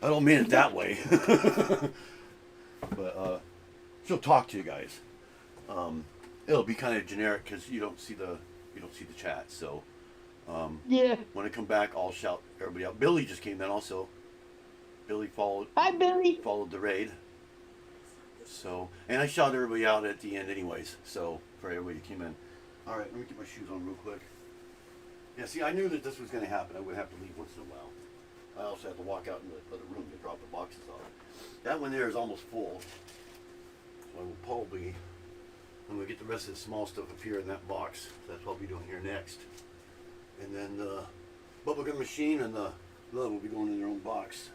I don't mean it that way. But she'll talk to you guys. It'll be kind of generic because you don't see the chat. So Yeah. when I come back, I'll shout everybody out. Billy just came in also. Billy followed Hi, Billy. the raid. So, and I shouted everybody out at the end anyways. So for everybody who came in. All right, let me get my shoes on real quick. Yeah, see, I knew that this was going to happen. I would have to leave once in a while. I also have to walk out in the other room to drop the boxes off. That one there is almost full. So I will probably, when we get the rest of the small stuff up here in that box, that's what I'll be doing here next. And then the bubblegum machine and the glove will be going in their own box.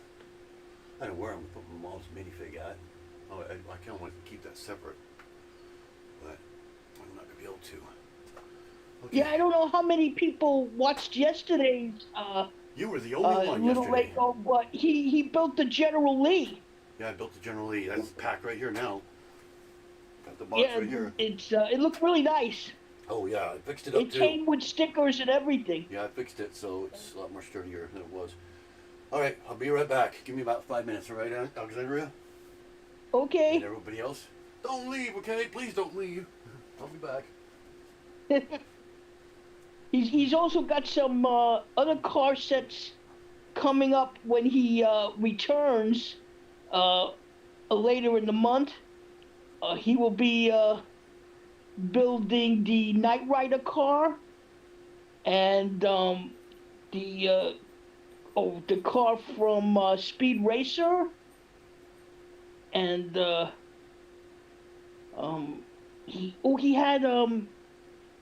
I don't know where I'm going to put my mom's minifig at. Oh, I kind of want to keep that separate. But I'm not going to be able to. Okay. Yeah, I don't know how many people watched yesterday's You were the only one little yesterday. Lego, but he built the General Lee. Yeah, I built the General Lee. That's packed right here now. Got the box Yeah, right here. it looked really nice. Oh yeah, I fixed it up It too. came with stickers and everything. Yeah, I fixed it so it's a lot more sturdier than it was. All right, I'll be right back. Give me about 5 minutes, all right, Alexandria? Okay. And everybody else? Don't leave, okay? Please don't leave. I'll be back. He's also got some other car sets coming up when he returns later in the month. He will be building the Knight Rider car and the car from Speed Racer and he had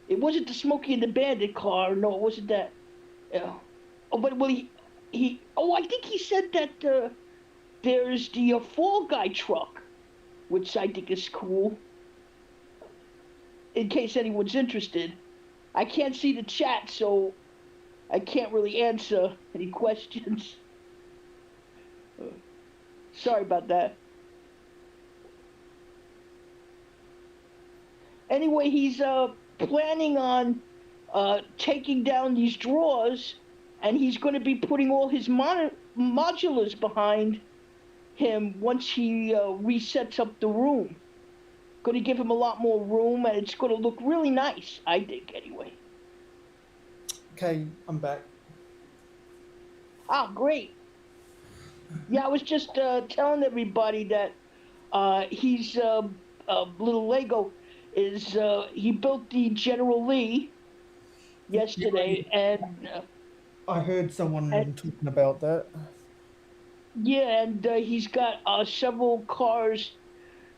it wasn't the Smokey and the Bandit car. No, it wasn't that. Yeah. Oh, but well, he. Oh, I think he said that there's the Fall Guy truck, which I think is cool. In case anyone's interested, I can't see the chat, so I can't really answer any questions. Sorry about that. Anyway, he's planning on taking down these drawers, and he's going to be putting all his modulars behind him once he resets up the room. Going to give him a lot more room, and it's going to look really nice, I think, anyway. Okay, I'm back. Ah, great. Yeah, I was just telling everybody that he's little Lego is he built the General Lee yesterday, and I heard someone talking about that. yeah, and he's got several cars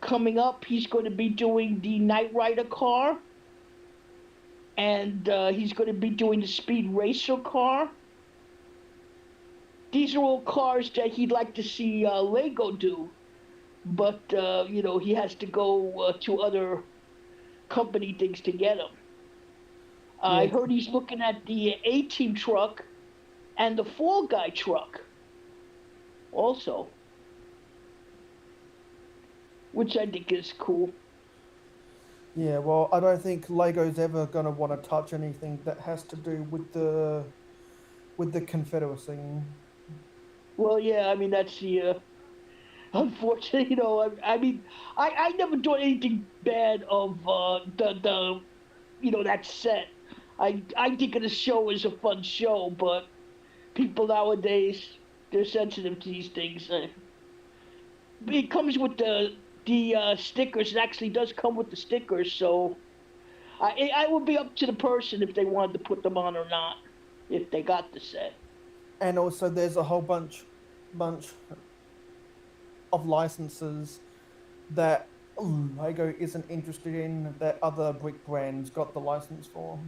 coming up. He's going to be doing the Knight Rider car, and he's going to be doing the Speed Racer car. These are all cars that he'd like to see Lego do, but you know, he has to go to other company things to get them. I heard he's looking at the A-Team truck and the Fall Guy truck also, which I think is cool. Yeah, well, I don't think Lego's ever going to want to touch anything that has to do with the Confederacy. Well, yeah, I mean, that's the unfortunate, you know, I mean, I never done anything bad of the you know, that set. I think of the show as a fun show, but people nowadays, they're sensitive to these things. It comes with the stickers. It actually does come with the stickers, so I would be up to the person if they wanted to put them on or not, if they got the set. And also, there's a whole bunch of licenses that Lego isn't interested in that other brick brands got the license for.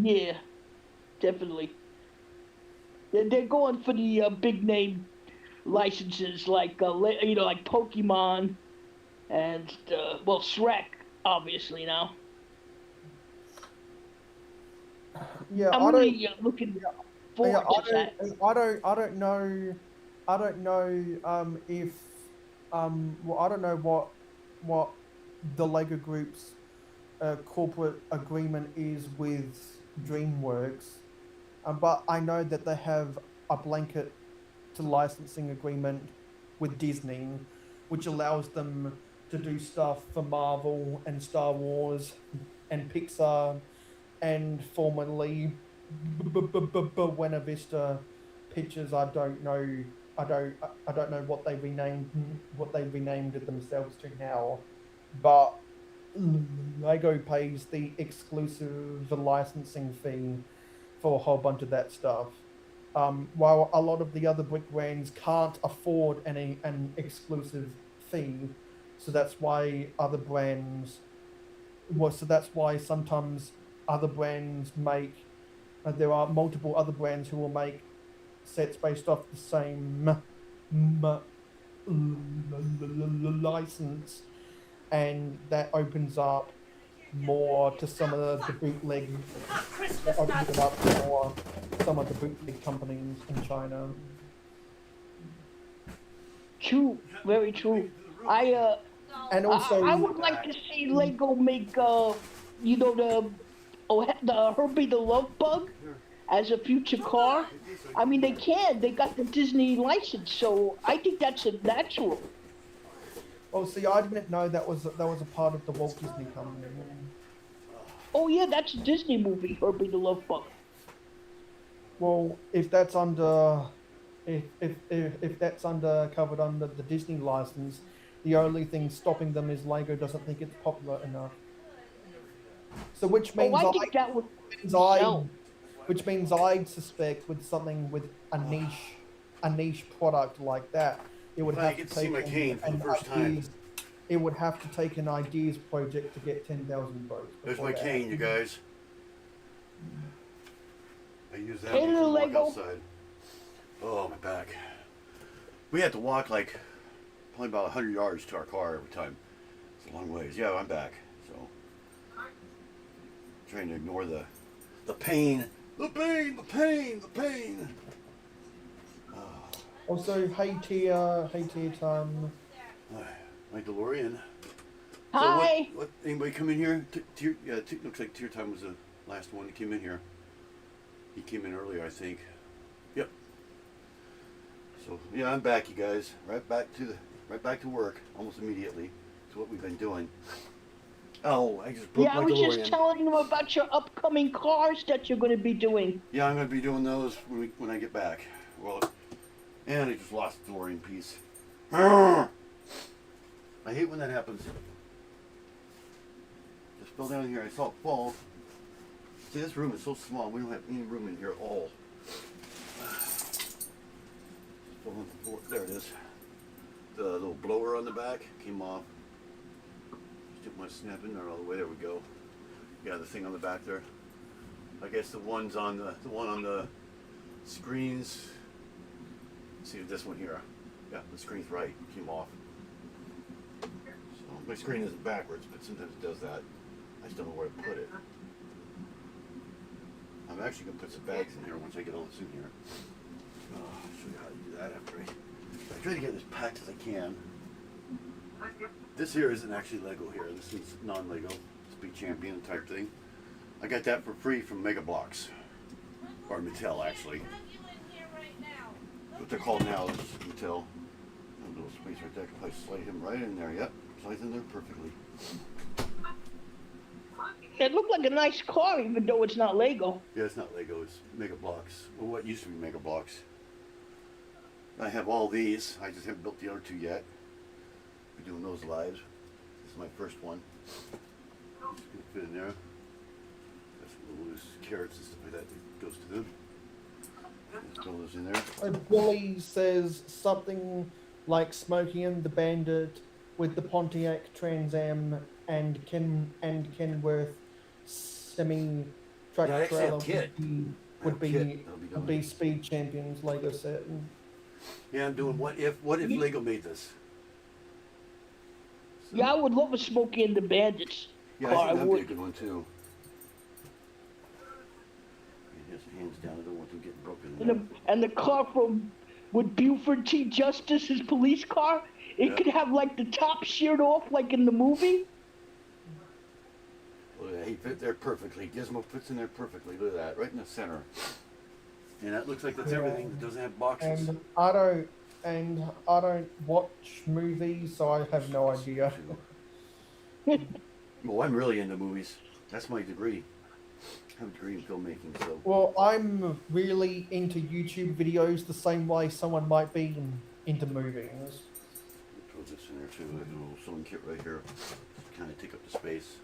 Yeah, definitely. They're going for the big name licenses like you know, like Pokemon and well, Shrek, obviously now. Yeah, I'm I don't. really looking Yeah, forward to that. I don't know if well, I don't know what the Lego Group's corporate agreement is with DreamWorks, but I know that they have a blanket to licensing agreement with Disney, which allows them to do stuff for Marvel and Star Wars and Pixar and formerly Buena Vista Pictures. I don't know. I don't know what they renamed it themselves to now, but Lego pays the exclusive licensing fee for a whole bunch of that stuff. While a lot of the other brick brands can't afford an exclusive fee, so that's why other brands. Well, so that's why sometimes other brands make. There are multiple other brands who will make sets based off the same license, and that opens up more to some of the bootleg. That opens it up for some of the bootleg companies in China. True, very true. I And also, I would like to see Lego make you know the Herbie the Love Bug as a future car. I mean they can. They got the Disney license, so I think that's a natural. oh, see, I didn't know that was a part of the Walt Disney Company. Oh yeah, that's a Disney movie, Herbie the Love Bug. Well, if that's under, if that's under covered under the Disney license, the only thing stopping them is Lego doesn't think it's popular enough. So which Oh, means I think that would means I sell. which means I'd suspect with something with a niche product like that, it would If I have to get to see take my cane for the first time. it would have to take an ideas project to get 10,000 votes. There's before my that cane, you happens. guys. I use that Hey, when I little walk Lego. outside. Oh, my back. We have to walk like probably about 100 yards to our car every time. It's a long ways. Yeah, I'm back. So trying to ignore the pain, the pain, the pain, the pain. Also, hey Tia time. My DeLorean. Hi. So what? Anybody come in here? Looks like Tier Time was the last one that came in here. He came in earlier, I think. Yep. So yeah, I'm back, you guys. Right back to work almost immediately. That's what we've been doing. Oh, I just broke Yeah, I my was DeLorean. just telling them about your upcoming cars that you're going to be doing. Yeah, I'm gonna be doing those when I get back. Well, and I just lost the DeLorean piece. I hate when that happens. Just fell down here. I saw it fall. See, this room is so small. We don't have any room in here at all. Fell on the floor. There it is. The little blower on the back came off. Just didn't want to snap in there all the way. There we go. Yeah, the thing on the back there. I guess the one on the screens. Let's see this one here. Yeah, the screen's right. Came off. So my screen isn't backwards, but sometimes it does that. I just don't know where to put it. I'm actually gonna put some bags in here once I get all this in here. I'll show you how to do that after I try to get as packed as I can. This here isn't actually Lego here. This is non-Lego. Speed Champion type thing. I got that for free from Mega Bloks. Or Mattel, actually. What they're called now is Mattel. A little space right there. I can probably slide him right in there. Yep, slides in there perfectly. It looked like a nice car, even though it's not Lego. Yeah, it's not Lego. It's Mega Bloks. Well, what used to be Mega Bloks. I have all these. I just haven't built the other two yet. We're doing those lives. This is my first one. Just gonna fit in there. Got some little loose carrots and stuff like that goes to them. Just throw those in there. Billy says something like Smokey and the Bandit with the Pontiac Trans Am and Kenworth semi truck Yeah, I actually trailer have Kit. would Kit that'll be be done. Speed Champions Lego set. Yeah, I'm doing what if Lego made this? So, Yeah, I would love a Smokey and the Bandits yeah, car. I think I that'd be a would. good one too. hands down. I don't want them getting broken. And the car from with Buford T. Justice, his police car, it could have like the top sheared off like in the movie. Look at that. He fit there perfectly. Gizmo fits in there perfectly. Look at that, right in the center. And that looks like that's everything. It doesn't have boxes. And I don't watch movies, so I have no idea. Well, I'm really into movies. That's my degree. I have a degree in filmmaking, so. Well, I'm really into YouTube videos the same way someone might be into movies. Throw this in there too. I have a little sewing kit right here. Kind of take up the space.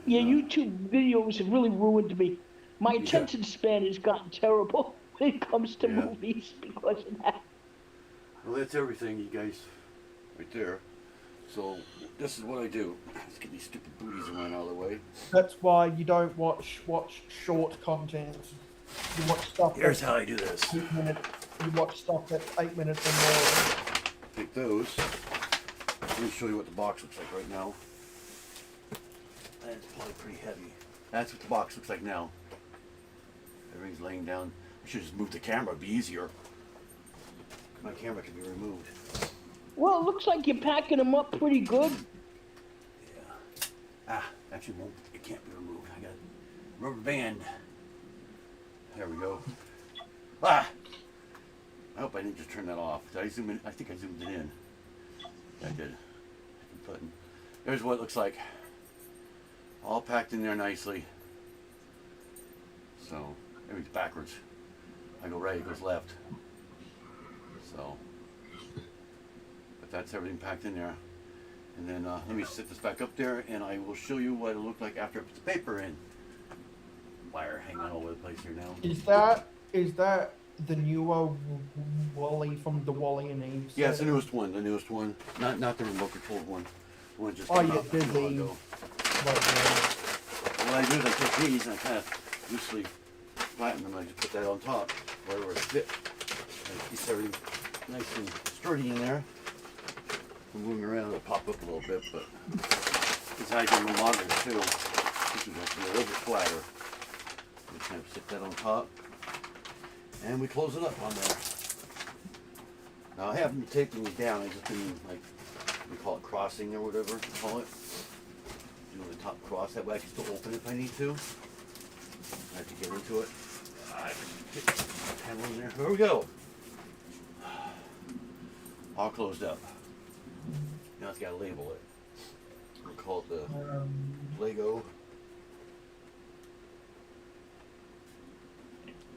Yeah, YouTube videos have really ruined me. My attention span has gotten terrible when it comes to movies because of that. Well, that's everything, you guys, right there. So this is what I do. Let's get these stupid booties of mine out of the way. That's why you don't watch short content. You watch stuff. Here's how I do this. 8 minutes. You watch stuff that's 8 minutes or more. Take those. Let me show you what the box looks like right now. That's probably pretty heavy. That's what the box looks like now. Everything's laying down. I should just move the camera. It'd be easier. My camera can be removed. Well, it looks like you're packing them up pretty good. Yeah. Actually, won't. It can't be removed. I got a rubber band. There we go. I hope I didn't just turn that off. Did I zoom in? I think I zoomed it in. Yeah, I did. Button. There's what it looks like. All packed in there nicely. So everything's backwards. I go right, it goes left. So, but that's everything packed in there. And then let me sit this back up there, and I will show you what it looked like after I put the paper in. Wire hanging all over the place here now. Is that the newer Wally from the Wally and Eve? Yeah, it's the newest one. The newest one, not the remote controlled one. The one just Oh, came yeah, out not too long ago. What I do is I take these and I kind of loosely flatten them. I just put that on top, wherever it fits. And it keeps everything nice and sturdy in there. Moving around, it'll pop up a little bit, but it's how you can remodel it too. This is going to be a little bit flatter. We kind of sit that on top, and we close it up on there. Now I haven't been taping these down. I just been like, we call it crossing or whatever you call it. Doing the top cross. That way I can still open it if I need to. I have to get into it. Get the panel in there. There we go. All closed up. Now it's got to label it. We'll call it the Lego.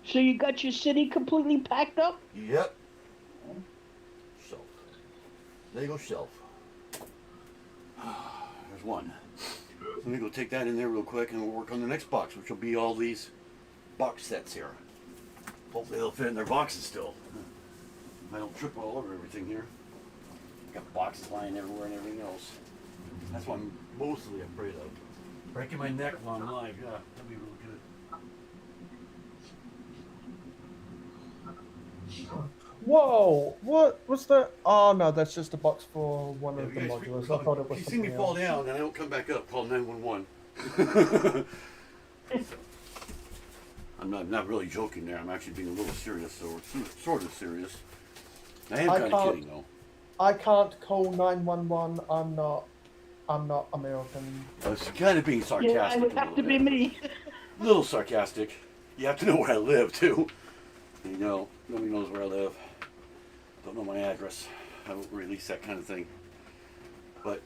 So you got your city completely packed up? Yep. Shelf. Lego shelf. There's one. So let me go take that in there real quick and we'll work on the next box, which will be all these box sets here. Hopefully they'll fit in their boxes still. I don't trip all over everything here. Got boxes lying everywhere and everything else. That's what I'm mostly afraid of. Breaking my neck while I'm live, yeah, that'd be really good. Whoa! What was that? Oh no, that's just a box for one of the You guys modulars. freak- I thought it was. If you see me something fall else. down and I don't come back up, call 911. I'm not really joking there. I'm actually being a little serious, or sort of serious. I am I kind of can't- kidding though. I can't call 911. I'm not American. I was kind of being sarcastic. Yeah, it would a have to little be bit. me. A little sarcastic. You have to know where I live too. You know, nobody knows where I live. Don't know my address. I won't release that kind of thing. But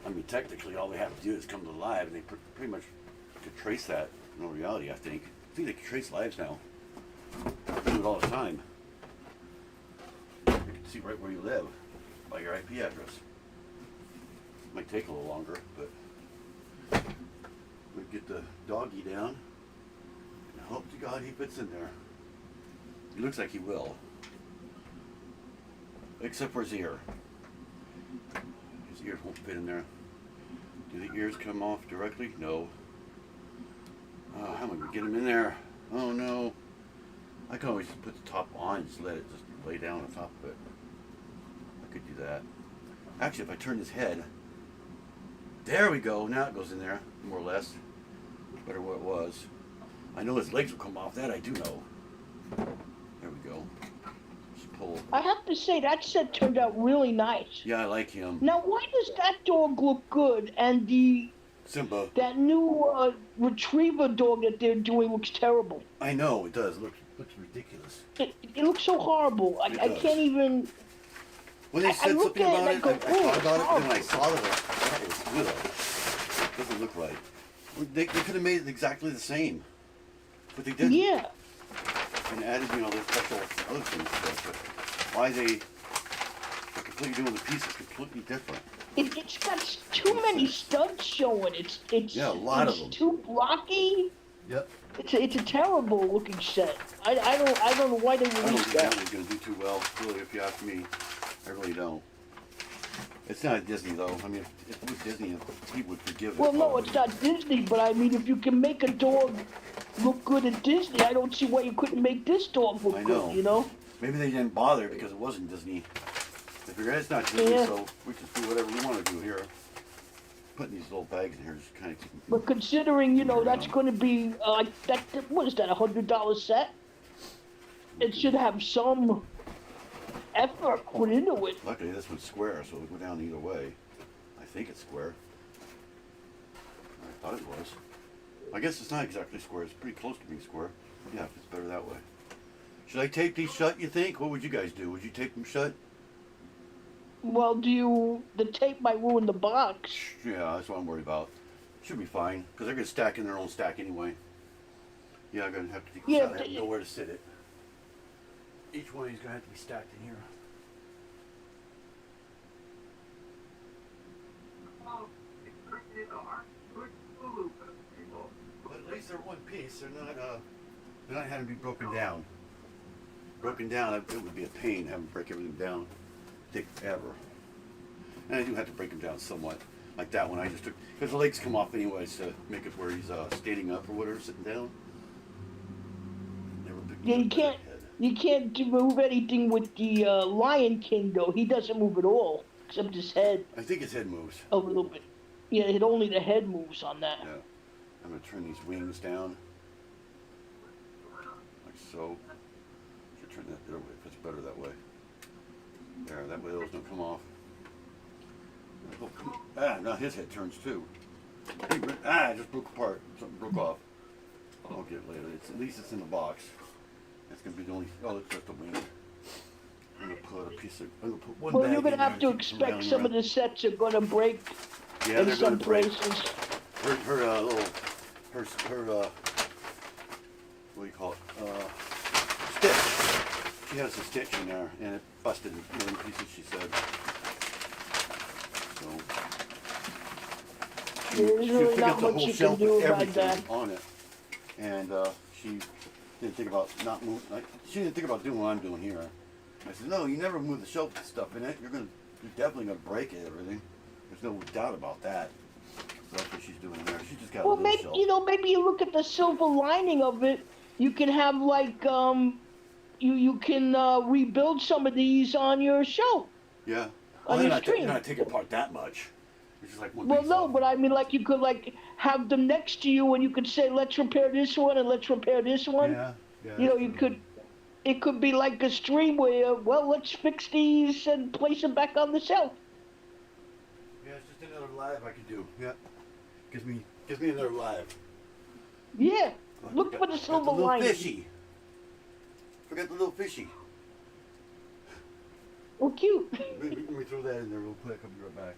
I mean, technically, all they have to do is come to live, and they pretty much could trace that. In reality, I think they can trace lives now. They do it all the time. You can see right where you live by your IP address. Might take a little longer, but we get the doggy down. And I hope to God he fits in there. He looks like he will. Except for his ear. His ears won't fit in there. Do the ears come off directly? No. Oh, how am I going to get him in there? Oh no. I can always put the top on and just let it just lay down on top of it. I could do that. Actually, if I turn his head, there we go. Now it goes in there, more or less. better what it was. I know his legs will come off. That I do know. There we go. Just pull. I have to say that set turned out really nice. Yeah, I like him. Now, why does that dog look good and Simba. that new retriever dog that they're doing looks terrible? I know it does. Looks ridiculous. It looks so horrible. I does. can't even. When they said looked something at it about and I it, go, I thought about it, "Oh, and when I saw it, that was good. Doesn't look right. They could have made it exactly the same, but they didn't. Yeah. And added, the special other things to it. But why they're completely doing the pieces completely different. It's got too many studs showing. It's Yeah, a lot of them. too blocky. Yep. It's a terrible looking set. I don't know why they I don't released think that that. one's going to do too well, really, if you ask me. I really don't. It's not Disney, though. I mean, if it was Disney, he would forgive it. Well, no, probably. it's not Disney, but I mean, if you can make a dog look good at Disney, I don't see why you couldn't make this dog look I know. good, you know? Maybe they didn't bother because it wasn't Disney. They figured it's not Disney, Yeah. so we can do whatever we want to do here. Putting these little bags in here just kind of keep them. But considering, that's going to be, what is that, $100 set? It should have some effort put into it. Luckily, this one's square, so it'll go down either way. I think it's square. I thought it was. I guess it's not exactly square. It's pretty close to being square. Yeah, it's better that way. Should I tape these shut, you think? What would you guys do? Would you tape them shut? Well, the tape might ruin the box. Yeah, that's what I'm worried about. Should be fine, because they're going to stack in their own stack anyway. Yeah, I'm going to have to Yeah, have nowhere to sit it. Each one of these going to have to be stacked in here. But at least they're one piece. They're not having to be broken down. Broken down, it would be a pain having to break everything down. Take forever. And I do have to break them down somewhat. Like that one I just took, because the legs come off anyways to make it where he's standing up or whatever, sitting down. Never big Yeah, you can't move anything with the Lion King, though. He doesn't move at all, except his head I think his head moves. a little bit. Yeah, only the head moves on that. Yeah. I'm going to turn these wings down. Like so. Should turn that the other way if it's better that way. There, that way those don't come off. Now his head turns too. It just broke apart. Something broke off. I'll get it later. At least it's in the box. That's gonna be the only. Oh, it's just a wing. I'm gonna put a piece of. I'm gonna put one. Well, bag you're gonna in there have to and keep them expect round some of around. the sets are gonna break Yeah, in they're some gonna break. places. Her little. Her what do you call it? Stitch. She has a stitch in there, and it busted in a million pieces. She said. So. There's She really picked not up the much whole you shelf can do with about everything that. on it, and she didn't think about not moving. She didn't think about doing what I'm doing here. I said, "No, you never move the shelf with stuff in it. You're definitely gonna break it. Everything. There's no doubt about that." So that's what she's doing there. She just got Well, a little maybe shelf. maybe you look at the silver lining of it. You can have like you can rebuild some of these on your show. Yeah. on Well, your they're stream. not taking apart that much. It's just like one Well, piece no, off. but I mean, like you could like have them next to you, and you could say, "Let's repair this one and let's repair this one." Yeah. Yeah. You know, that's you true. could. It could be like a stream where, well, let's fix these and place them back on the shelf. Yeah, it's just another live I could do. Yeah. Gives me another live. Yeah. Look Got- for the got silver little lining. fishy. Forgot the little fishy. Oh, cute. Let me throw that in there real quick. I'll be right back.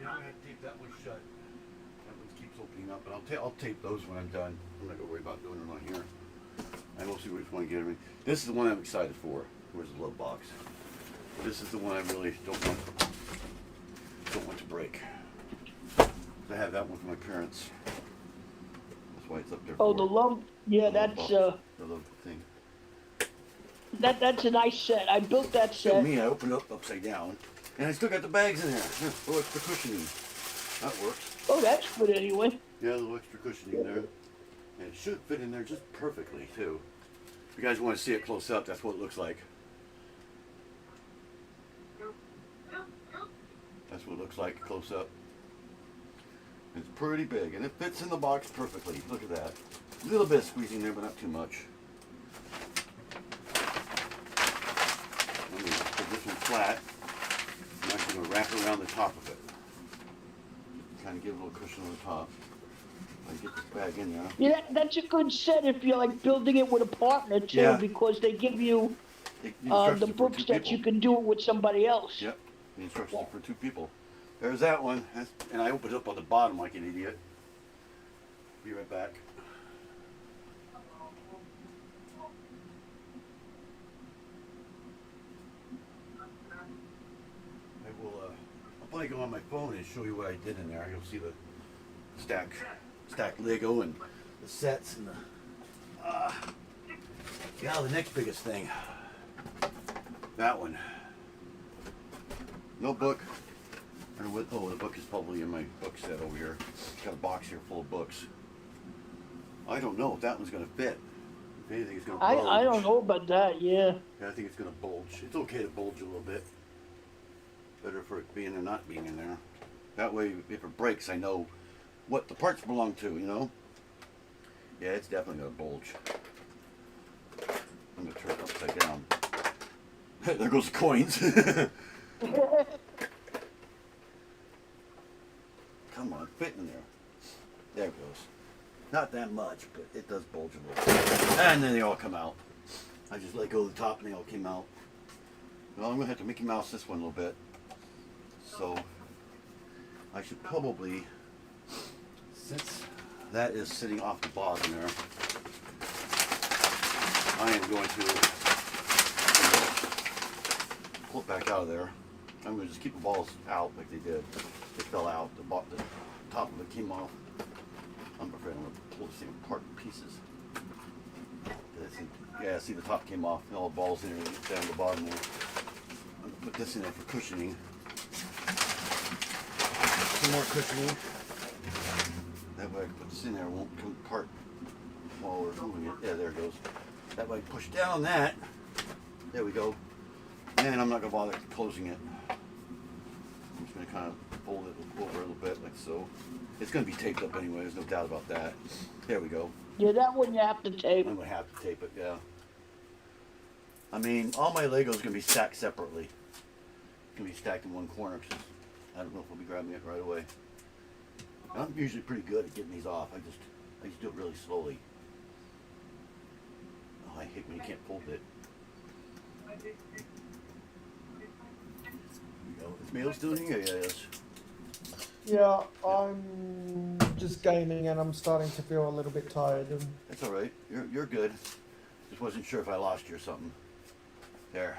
Yeah, I'm gonna tape that one shut. That one keeps opening up, but I'll tape those when I'm done. I'm not gonna worry about doing it on here. I will see which one to get me. This is the one I'm excited for. Where's the love box? This is the one I really don't want to break. I have that one for my parents. That's why it's up there. Oh, for the love. Yeah, the love that's box, the love thing. that's a nice set. I built that So set. me, I opened it up upside down. And I still got the bags in there. Yeah, a little extra cushioning. That works. Oh, that's good anyway. Yeah, a little extra cushioning there. And it should fit in there just perfectly, too. If you guys want to see it close up, that's what it looks like. That's what it looks like close up. It's pretty big, and it fits in the box perfectly. Look at that. A little bit of squeezing there, but not too much. Let me put this one flat. I'm actually going to wrap it around the top of it. Kind of give it a little cushion on the top. I get this bag in there. Yeah, that's a good set if you're like building it with a partner too, Yeah. because they give you The the instructions are for books two that people. you can do it with somebody else. Yep, the instructions are for 2 people. There's that one, and I opened it up on the bottom like an idiot. Be right back. I will, I'll probably go on my phone and show you what I did in there. You'll see the stacked Lego and the sets and the, yeah, the next biggest thing. That one. Notebook. And with, oh, the book is probably in my book set over here. Got a box here full of books. I don't know if that one's gonna fit. If anything, it's gonna bulge. I don't know about that. Yeah. Yeah, I think it's gonna bulge. It's okay to bulge a little bit. Better for it being or not being in there. That way, if it breaks, I know what the parts belong to, you know? Yeah, it's definitely gonna bulge. I'm gonna turn it upside down. There goes the coins. Come on, fit in there. There it goes. Not that much, but it does bulge a little bit. And then they all come out. I just let go of the top and they all came out. Well, I'm gonna have to Mickey Mouse this one a little bit. So I should probably, since that is sitting off the bottom there, I am going to pull it back out of there. I'm going to just keep the balls out like they did. They fell out. The top of it came off. I'm afraid I'm going to pull this thing apart in pieces. Yeah, see the top came off. And all the balls in there down the bottom there. I'm going to put this in there for cushioning. Some more cushioning. That way I can put this in there. It won't come apart while we're moving it. Yeah, there it goes. That way I push down on that. There we go. And I'm not going to bother closing it. I'm just going to kind of fold it over a little bit like so. It's going to be taped up anyway, there's no doubt about that. There we go. Yeah, that one you have to tape. I'm going to have to tape it, yeah. I mean, all my Legos are going to be stacked separately. It's going to be stacked in one corner because I don't know if we'll be grabbing it right away. I'm usually pretty good at getting these off. I just do it really slowly. Oh, I hate when you can't fold it. Is Mail still in here? Yeah, it is. Yeah, I'm just gaming and I'm starting to feel a little bit tired. And That's all right. You're good. Just wasn't sure if I lost you or something. There.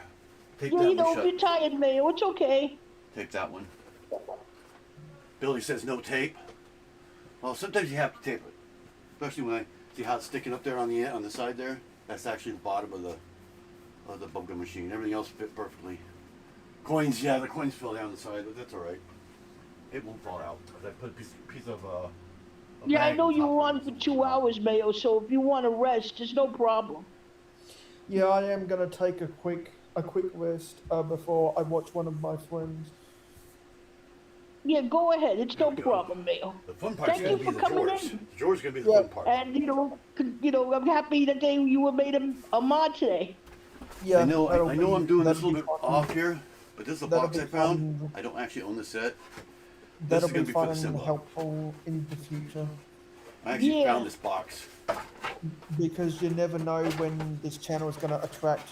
Tape Yeah, that you know, one if shut. you're tired, Mayo, it's okay. Tape that one. Billy says no tape. Well, sometimes you have to tape it, especially when I see how it's sticking up there on the side there. That's actually the bottom of the bubblegum machine. Everything else fit perfectly. Coins, yeah, the coins fell down the side, but that's all right. It won't fall out. I put a piece of a Yeah, I bag know on you top were of on it, for so it 2 won't fall out. hours, Mayo, so if you want to rest, there's no problem. yeah, I am gonna take a quick rest before I watch one of my friends. Yeah, go ahead. It's no There we go. problem, Mayo. The fun part's Thank gonna you be for the coming drawers. in. The drawers gonna be the Yeah. fun part. And I'm happy that you were made a mod today. Yeah, I know I'm doing this a that'll little be bit fun. off here, but this is a That'll box be I found. fun. I don't actually own the set. This That'll is gonna be be for fun the and symbol. helpful in the future I actually Yeah. found this box. because you never know when this channel is gonna attract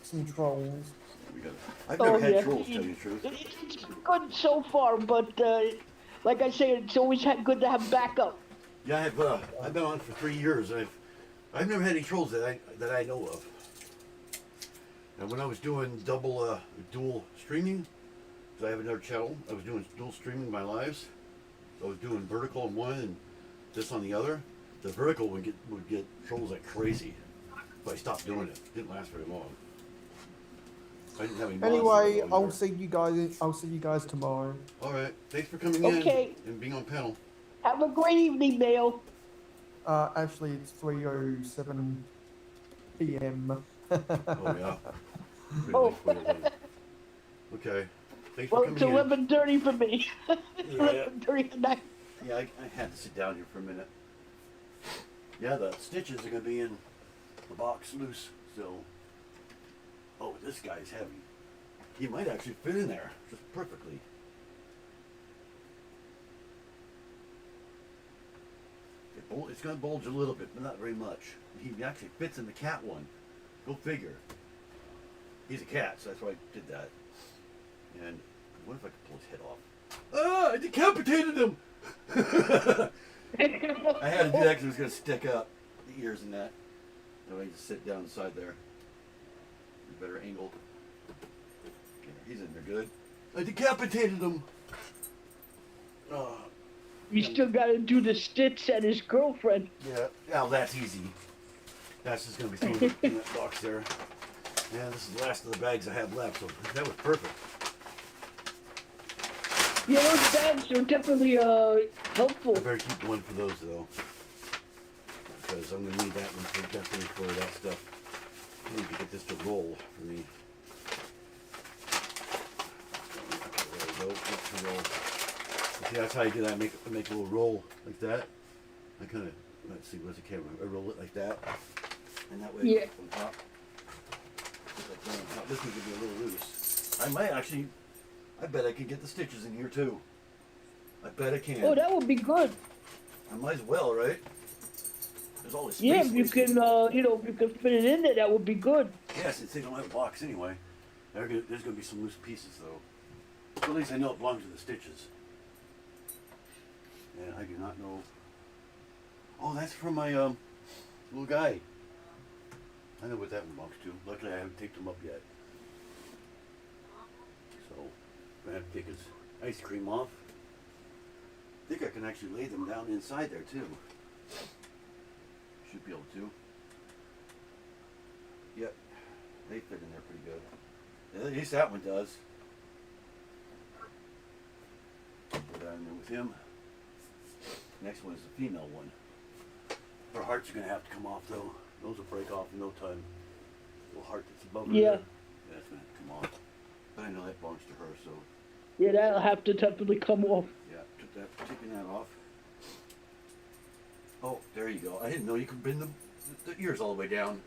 some trolls. We got it. I've never had yeah. trolls, to tell you the truth. It's good so far, but like I say, it's always good to have backup. Yeah, I've been on for 3 years. I've never had any trolls that I know of. And when I was doing dual streaming, because I have another channel, I was doing dual streaming my lives. I was doing vertical on one and this on the other. The vertical would get trolls like crazy. But I stopped doing it. It didn't last very long. I didn't have any Anyway, monsters I'll on see you guys. I'll see you guys tomorrow. there. All right. Thanks for coming Okay. in and being on panel. Have a great evening, Mayo. Actually, it's 3:07 p.m. Oh yeah. Pretty Oh. late for you then. Okay. Thanks Well, for it's coming in. 11:30 for me. It's Yeah. 11:30 at night. Yeah, I had to sit down here for a minute. Yeah, the stitches are gonna be in the box loose still. Oh, this guy's heavy. He might actually fit in there just perfectly. It's gonna bulge a little bit, but not very much. He actually fits in the cat one. Go figure. He's a cat, so that's why I did that. And what if I could pull his head off? Ah, I decapitated him! I had to do that because it was going to stick up the ears and that. That way you just sit down inside there. Better angle. Yeah, he's in there good. I decapitated him! You still got to do the stitch and his girlfriend. Yeah, now that's easy. That's just going to be thrown in that box there. Yeah, this is the last of the bags I have left, so that was perfect. Yeah, those bags are definitely helpful. I better keep one for those though, because I'm gonna need that one for definitely for that stuff. I need to get this to roll for me. There we go. It's to roll. See, that's how you do that. I make a little roll like that. I kind of let's see, where's the camera? I roll it like that, and that way Yeah. it's on top. Like that on top. This one's gonna be a little loose. I might actually. I bet I can get the stitches in here too. I bet I can. Oh, that would be good. I might as well, right? There's all this space. Yeah, if you wasted. can, if you can fit it in there, that would be good. Yeah, since they don't have a box anyway. There's gonna be some loose pieces though. So at least I know it belongs to the stitches. And I do not know. Oh, that's from my little guy. I know what that one belongs to. Luckily, I haven't taped him up yet. So, I'm gonna have to take his ice cream off. I think I can actually lay them down inside there too. Should be able to. Yep, they fit in there pretty good. At least that one does. Put that in there with him. Next one is the female one. Her hearts are gonna have to come off though. Those will break off in no time. Little heart that's above her. Yeah. There. Yeah, it's gonna have to come off. But I know that belongs to her, so Yeah, that'll have to definitely come off. yeah, taking that off. Oh, there you go. I didn't know you could bend the ears all the way down.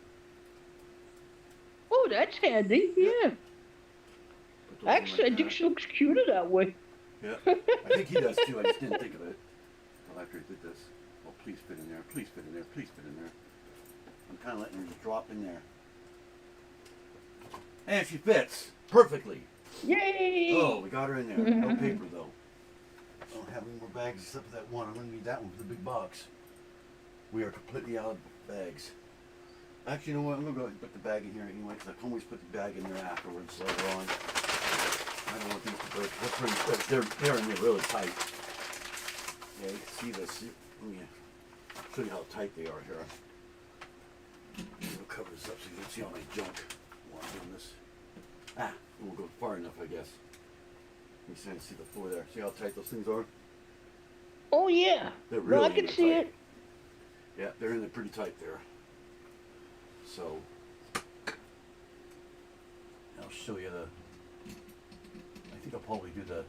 Oh, that's handy. Yeah. Put those in Actually, like I think that. she looks cuter that way. Yeah, I think he does too. I just didn't think of it until after he did this. Oh, please fit in there. Please fit in there. Please fit in there. I'm kind of letting her just drop in there. And she fits perfectly. Yay! Oh, we got her in there. No paper though. I don't have any more bags except for that one. I'm going to need that one for the big box. We are completely out of bags. Actually, you know what? I'm going to go ahead and put the bag in here anyway because I can always put the bag in there afterwards later on. I don't want these to break. They're pretty quick. They're in there really tight. Yeah, you can see this. Let me show you how tight they are here. We'll cover this up so you can see all my junk while I'm doing this. Ah, it won't go far enough, I guess. You can see the floor there. See how tight those things are? Oh yeah. They're No, really I can see tight. it. Yeah, they're in there pretty tight there. So, I'll show you the. I think I'll probably do the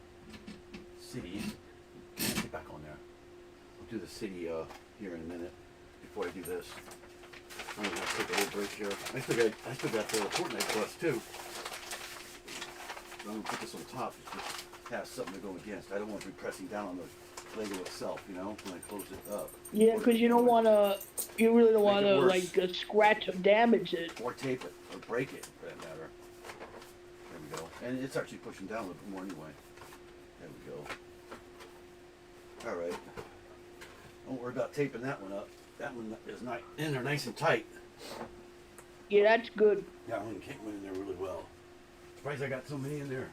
city. Get back on there. I'll do the city here in a minute before I do this. I'm gonna have to take a little break here. I still got the Fortnite bus too. I'm gonna put this on top just to have something to go against. I don't want to be pressing down on the Lego itself, you know, when I close it up. Yeah, because you don't want to. You really don't Make want it to worse. like scratch or damage it. Or tape it, or break it, for that matter. There we go. And it's actually pushing down a little bit more anyway. There we go. All right. Don't worry about taping that one up. That one is not in there nice and tight. Yeah, that's good. Yeah, one went in there really well. Surprised I got so many in there.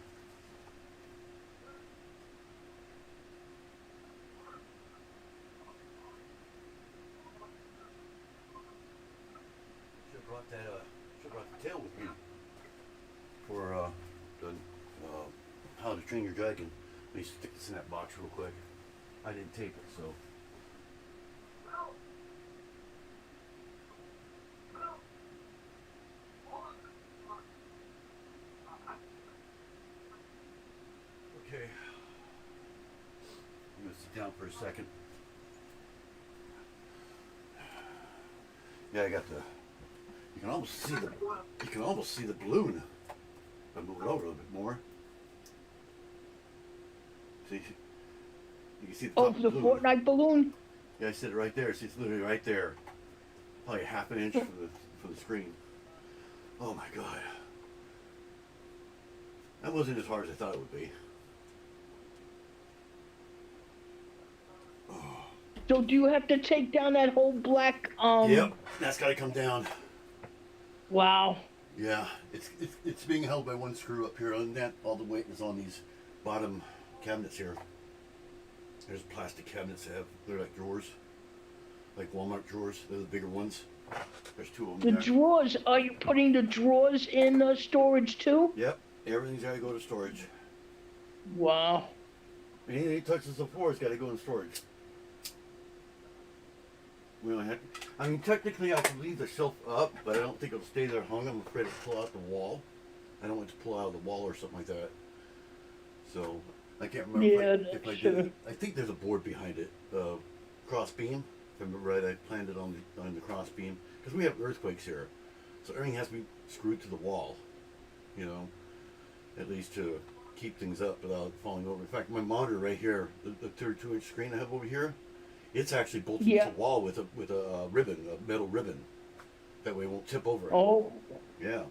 Should have brought the tail with me for Train Your Dragon. Let me stick this in that box real quick. I didn't tape it, so. Okay. I'm gonna sit down for a second. Yeah, I got the. You can almost see the. You can almost see the balloon. If I move it over a little bit more. See, you can see the top Oh, of the balloon. Fortnite balloon. Yeah, I said it right there. See, it's literally right there. Probably half an inch for the screen. Oh my god. That wasn't as hard as I thought it would be. Oh. So do you have to take down that whole black? Yep, that's got to come down. Wow. Yeah, it's being held by one screw up here. On that, all the weight is on these bottom cabinets here. There's plastic cabinets that have, they're like drawers, like Walmart drawers. They're the bigger ones. There's two of them The there. drawers. Are you putting the drawers in storage too? Yep, everything's got to go to storage. Wow. Anything that touches the floor has got to go in storage. We only have, I mean, technically I can leave the shelf up, but I don't think it'll stay there hung. I'm afraid to pull out the wall. I don't want it to pull out of the wall or something like that. So I can't remember if I did it. I think there's a board behind it, cross beam. If I remember right, I planned it on the cross beam because we have earthquakes here, so everything has to be screwed to the wall. You know, at least to keep things up without falling over. In fact, my monitor right here, the 32-inch screen I have over here, it's actually bolted to the wall with a ribbon, a metal ribbon. That way it won't tip over. Oh. Yeah,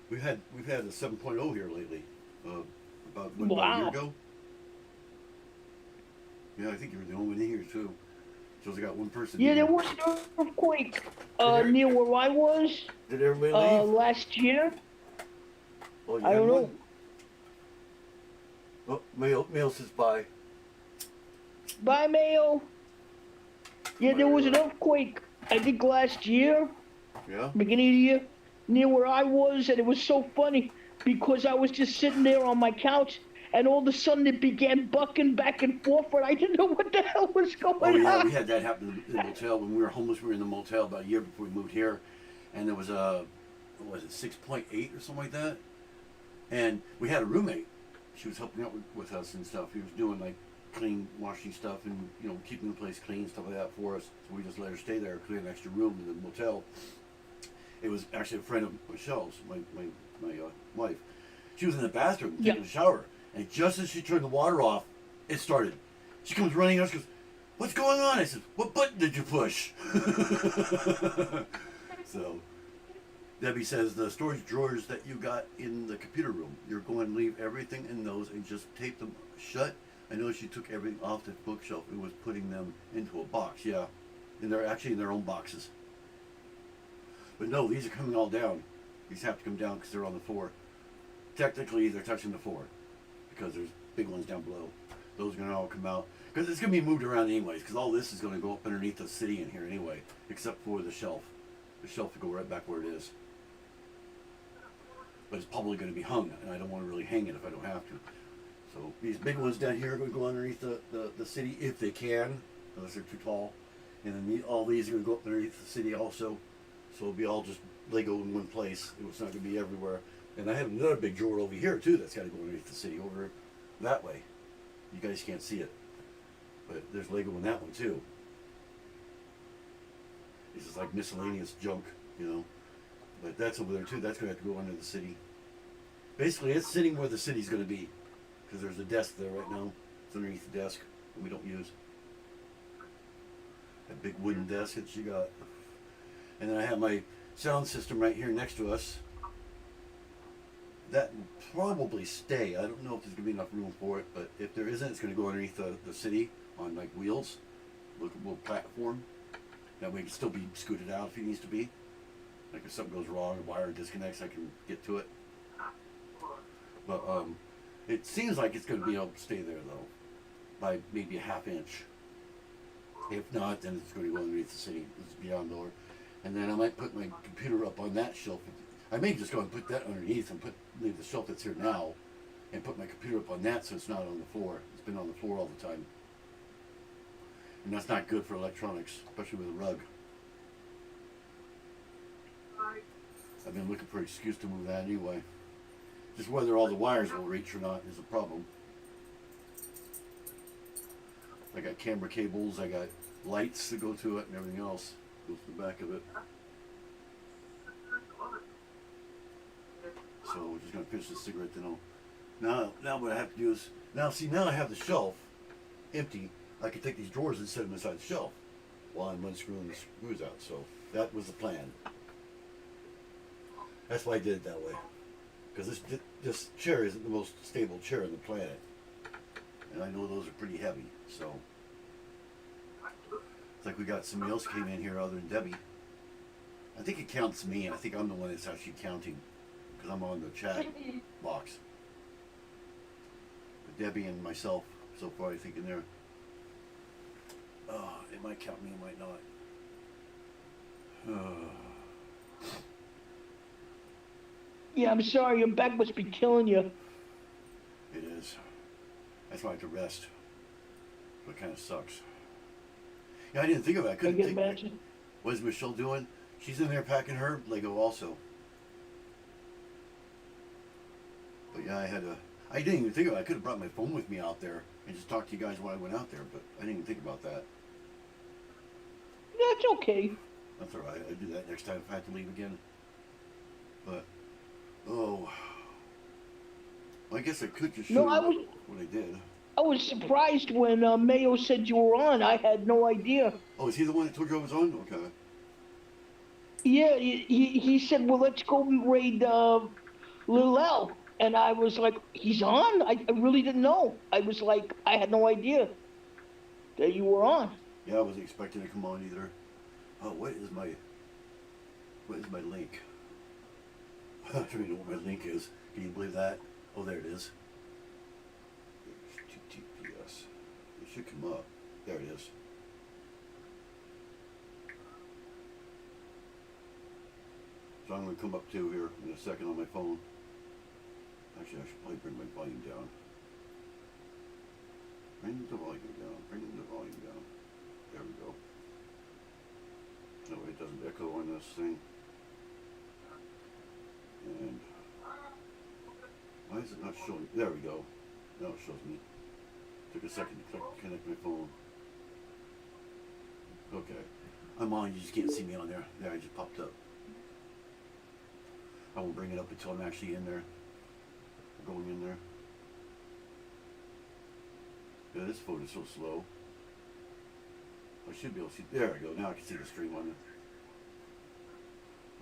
we've had a 7.0 here lately, about a year ago. Yeah, I think you were the only one in here too. So I got one person. Yeah, there was an earthquake near where I was. Did everybody leave? Last year. Oh, you I had don't one? know. Oh, Mail says bye. Bye, Mayo. Yeah, there was an earthquake, I think last year, Yeah? beginning of the year, near where I was, and it was so funny because I was just sitting there on my couch, and all of a sudden it began bucking back and forth, and I didn't know what the hell was going Oh yeah, on. we had that happen in the motel when we were homeless. We were in the motel about a year before we moved here, and there was a, what was it, 6.8 or something like that, and we had a roommate. She was helping out with us and stuff. He was doing like clean, washing stuff, and you know, keeping the place clean, stuff like that for us. So we just let her stay there, clear an extra room in the motel. It was actually a friend of Michelle's, my wife. She was in the bathroom taking a shower, and just as she turned the water off, it started. She comes running out. She goes, "What's going on?" I said, "What button did you push?" So Debbie says the storage drawers that you got in the computer room, you're going to leave everything in those and just tape them shut. I noticed you took everything off the bookshelf and was putting them into a box. Yeah, and they're actually in their own boxes. But no, these are coming all down. These have to come down because they're on the floor. Technically, they're touching the floor because there's big ones down below. Those are going to all come out because it's going to be moved around anyways, because all this is going to go up underneath the city in here anyway, except for the shelf. The shelf will go right back where it is. But it's probably going to be hung, and I don't want to really hang it if I don't have to. So these big ones down here are going to go underneath the city if they can, unless they're too tall. And then all these are going to go up underneath the city also. So it'll be all just Lego in one place. It's not going to be everywhere. And I have another big drawer over here too that's got to go underneath the city over that way. You guys can't see it, but there's Lego in that one too. This is like miscellaneous junk, you know. But that's over there too. That's going to have to go under the city. Basically, it's sitting where the city's going to be, because there's a desk there right now. It's underneath the desk that we don't use. That big wooden desk that she got. And then I have my sound system right here next to us. That will probably stay. I don't know if there's going to be enough room for it, but if there isn't, it's going to go underneath the city on like wheels, little platform. That way it can still be scooted out if it needs to be. Like if something goes wrong, a wire disconnects, I can get to it. But it seems like it's going to be able to stay there though, by maybe a half inch. If not, then it's going to go underneath the city. It's beyond lower. And then I might put my computer up on that shelf. I may just go and put that underneath and leave the shelf that's here now and put my computer up on that so it's not on the floor. It's been on the floor all the time. And that's not good for electronics, especially with a rug. I've been looking for an excuse to move that anyway. Just whether all the wires will reach or not is a problem. I got camera cables, I got lights that go to it, and everything else goes to the back of it. So we're just gonna finish this cigarette then now what I have to do is now I have the shelf empty. I can take these drawers and set them inside the shelf while I'm unscrewing the screws out. So that was the plan. That's why I did it that way. Because this chair isn't the most stable chair on the planet. And I know those are pretty heavy, so. It's like we got somebody else came in here other than Debbie. I think it counts me, and I think I'm the one that's actually counting. Because I'm on the chat box. But Debbie and myself, so far I think in there. It might count me, it might not. Yeah, I'm sorry, your back must be killing you. It is. That's why I have to rest. So it kind of sucks. Yeah, I didn't think of it. I couldn't think of it. What is Michelle doing? She's in there packing her Lego also. But yeah, I didn't even think of it. I could have brought my phone with me out there and just talked to you guys while I went out there, but I didn't even think about that. That's okay. That's alright. I'll do that next time if I have to leave again. But, well, I guess I could just show you what I did. I was surprised when Mayo said you were on. I had no idea. Oh, is he the one that told you I was on? Okay. Yeah, he said, well, let's go raid Lil L. And I was like, he's on? I really didn't know. I was like, I had no idea that you were on. Yeah, I wasn't expecting to come on either. Oh, what is my link? I don't even know what my link is. Can you believe that? Oh, there it is. HTTPS. It should come up. There it is. So I'm going to come up to here in a second on my phone. Actually, I should probably bring my volume down. Bring the volume down. Bring the volume down. There we go. No, it doesn't echo on this thing. And why is it not showing? There we go. Now it shows me. Took a second to connect my phone. Okay. I'm on. You just can't see me on there. There, I just popped up. I won't bring it up until I'm actually in there. Going in there. Yeah, this photo's so slow. I should be able to see. There we go. Now I can see the stream on it.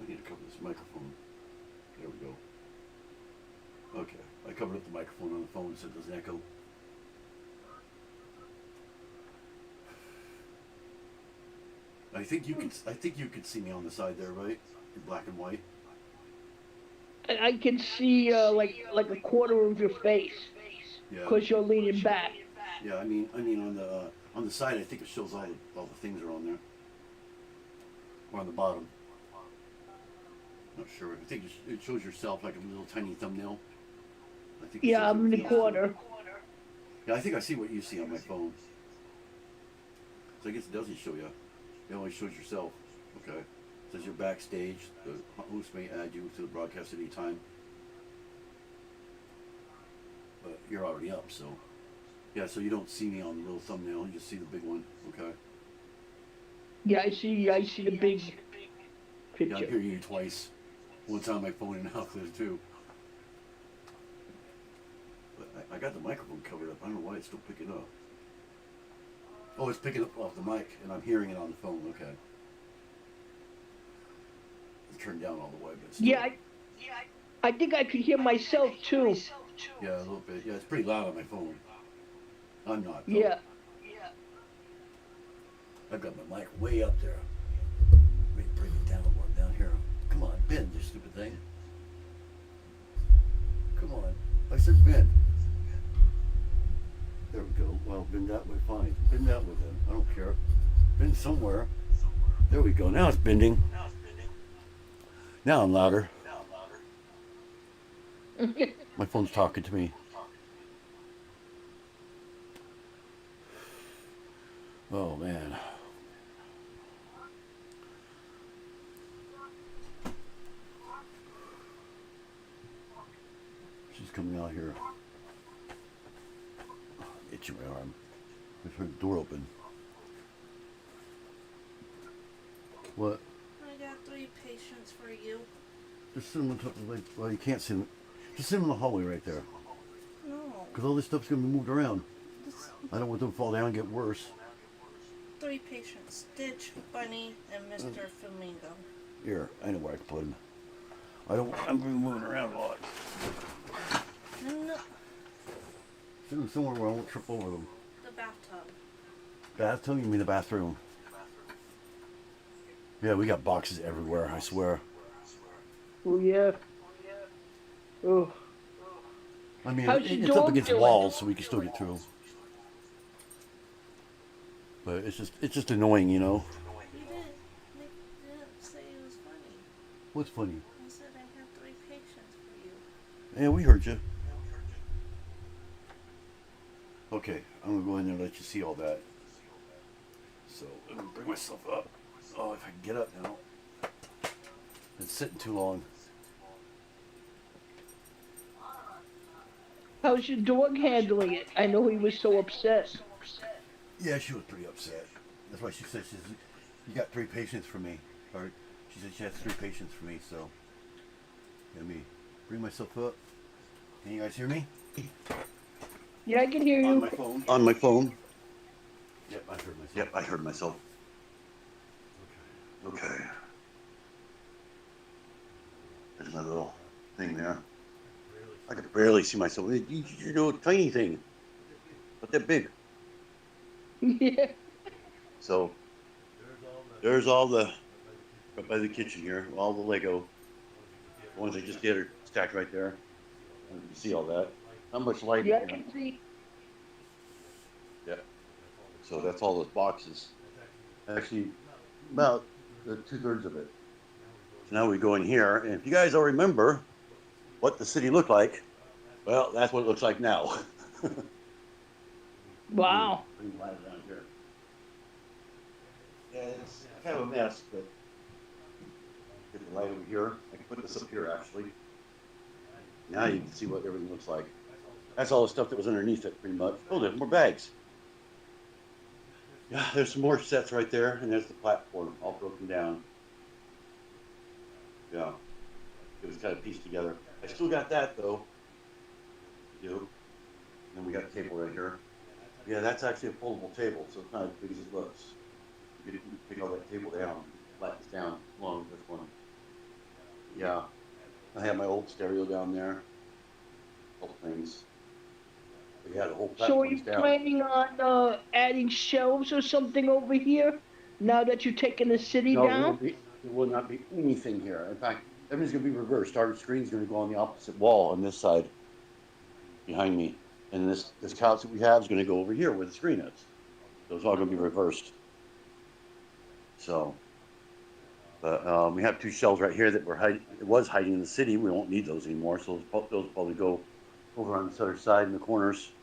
I need to cover this microphone. There we go. Okay. I covered up the microphone on the phone so it doesn't echo. I think you could see me on the side there, right? In black and white. I can see like a quarter of your face. Yeah. Because you're leaning back. Yeah, I mean on the side I think it shows all the things are on there. Or on the bottom. Not sure. I think it shows yourself like a little tiny thumbnail. I think. Yeah, I'm in the corner. Yeah, I think I see what you see on my phone. So I guess it doesn't show you. It only shows yourself. Okay. It says you're backstage. The host may add you to the broadcast at any time. But you're already up, so. Yeah, so you don't see me on the little thumbnail. You just see the big one. Okay. Yeah, I see the big picture. Yeah, I'm hearing you twice. Once on my phone and now there's two. But I got the microphone covered up. I don't know why it's still picking up. Oh, it's picking up off the mic, and I'm hearing it on the phone. Okay. It's turned down all the way, but still. Yeah, I think I could hear myself too. Yeah, a little bit. Yeah, it's pretty loud on my phone. I'm not. Though. Yeah. I've got my mic way up there. Let me bring it down one down here. Come on, bend, you stupid thing. Come on. I said bend. There we go. Well, bend that way, fine. Bend that way then. I don't care. Bend somewhere. There we go. Now it's bending. Now I'm louder. My phone's talking to me. Oh man. She's coming out here. Itching my arm. There's her door open. What? I got 3 patients for you. Just sit them on top of the leg. Well, you can't sit them. Just sit them in the hallway right there. No. Because all this stuff's going to be moved around. This- I don't want them to fall down and get worse. 3 patients. Stitch, Bunny, and Mr. Flamingo. Here, I know where I can put them. I'm going to be moving around a lot. No. Sit them somewhere where I won't trip over them. The bathtub. Bathtub? You mean the bathroom? Yeah, we got boxes everywhere, I swear. Oh yeah. Oh. I mean, How's your it's up dog against doing? walls, so we can still get through. But it's just annoying, you know. You didn't say it was funny. What's funny? I said I have 3 patients for you. Yeah, we heard you. Okay, I'm gonna go in there and let you see all that. So let me bring myself up. Oh, if I can get up now. Been sitting too long. How's your dog handling it? I know he was so upset. Yeah, she was pretty upset. That's why she said you got 3 patients for me. Or she said she has 3 patients for me. So let me bring myself up. Can you guys hear me? Yeah, I can hear you. On my phone. On my phone. Yep, I heard myself. Okay. There's my little thing there. I could barely see myself. You know, tiny thing. But they're big. Yeah. So, there's all the, right by the kitchen here, all the Lego. The ones I just did are stacked right there. You can see all that. How much light Yeah, I in here? can see. Yeah. So that's all those boxes. Actually, about 2/3 of it. So now we go in here, and if you guys all remember what the city looked like, well, that's what it looks like now. Wow. Pretty light around here. Yeah, it's kind of a mess, but get the light over here. I can put this up here actually. Now you can see what everything looks like. That's all the stuff that was underneath it, pretty much. Oh, there's more bags. Yeah, there's some more sets right there, and there's the platform all broken down. Yeah, it was kind of pieced together. I still got that though. You know. And then we got the table right here. Yeah, that's actually a foldable table, so it's not as big as it looks. You can pick all that table down, flatten it down, along with this one. Yeah, I have my old stereo down there. Couple things. But yeah, the whole So are platform's you down. planning on adding shelves or something over here now that you're taking the city No, down? there will not be anything here. In fact, everything's going to be reversed. Our screen's going to go on the opposite wall on this side, behind me. And this couch that we have is going to go over here where the screen is. So it's all going to be reversed. So, but we have 2 shelves right here that was hiding in the city. We won't need those anymore. So those will probably go over on this other side in the corners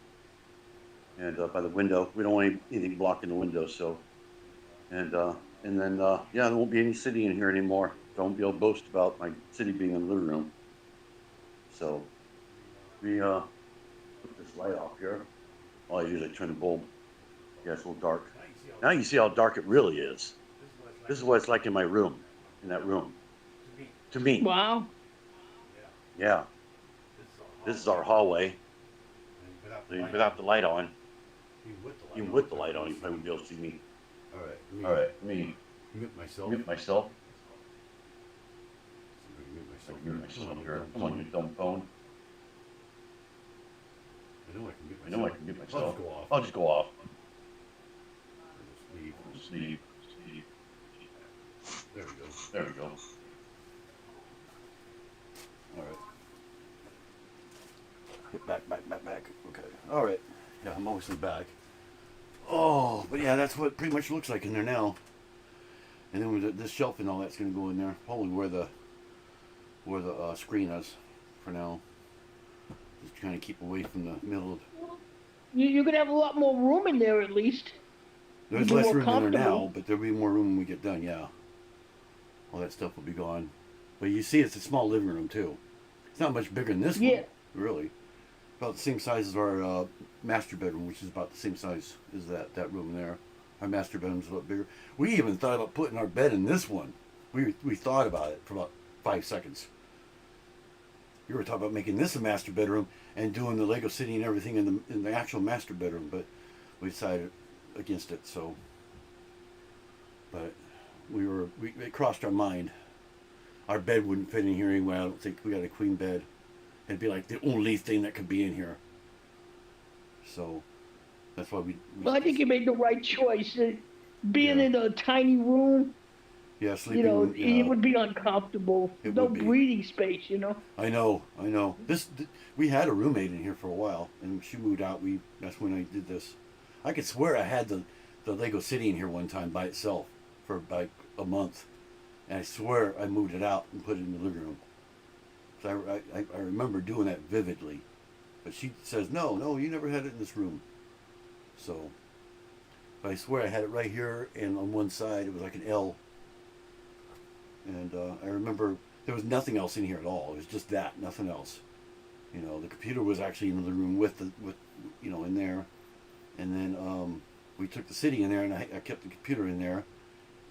and by the window. We don't want anything blocking the window. So, and then yeah, there won't be any city in here anymore. Don't be able to boast about my city being in the living room. So we put this light off here. All I do is I turn the bulb. Yeah, it's a little dark. Now you see how dark it really is. This is what it's like in my room, in that room. To me. Wow. Yeah. This is our hallway. So without the light on, even with the light on, you probably wouldn't be able to see me. All right. Let me mute myself. Oh, Mute myself here. Come on, you dumb phone. I know I can mute myself. I'll just go off. Sleep. There we go. All right. Get back. Okay. All right. Yeah, I'm mostly back. Oh, but yeah, that's what it pretty much looks like in there now. And then with this shelf and all that's going to go in there, probably where the screen is for now. Just trying to keep away from the middle of. You're gonna have a lot more room in there at least. There's be less more room in there now, comfortable. but there'll be more room when we get done. Yeah, all that stuff will be gone. But you see, it's a small living room too. It's not much bigger than this Yeah. one, really. About the same size as our master bedroom, which is about the same size as that room there. Our master bedroom's a lot bigger. We even thought about putting our bed in this one. We thought about it for about 5 seconds. We were talking about making this a master bedroom and doing the Lego City and everything in the actual master bedroom, but we decided against it. So, but it crossed our mind. Our bed wouldn't fit in here anyway. I don't think we got a queen bed. It'd be like the only thing that could be in here. So that's why we Well, I think you made the right choice. Being Yeah. in a tiny room, yeah, sleeping. you know, Yeah, it would be uncomfortable. It No would be. breathing space, you know. I know. We had a roommate in here for a while, and she moved out. That's when I did this. I could swear I had the Lego City in here one time by itself for like a month, and I swear I moved it out and put it in the living room. So I remember doing that vividly, but she says no, you never had it in this room. So, but I swear I had it right here, and on one side it was like an L. And I remember there was nothing else in here at all. It was just that, nothing else. You know, the computer was actually in the room with in there. And then we took the city in there, and I kept the computer in there.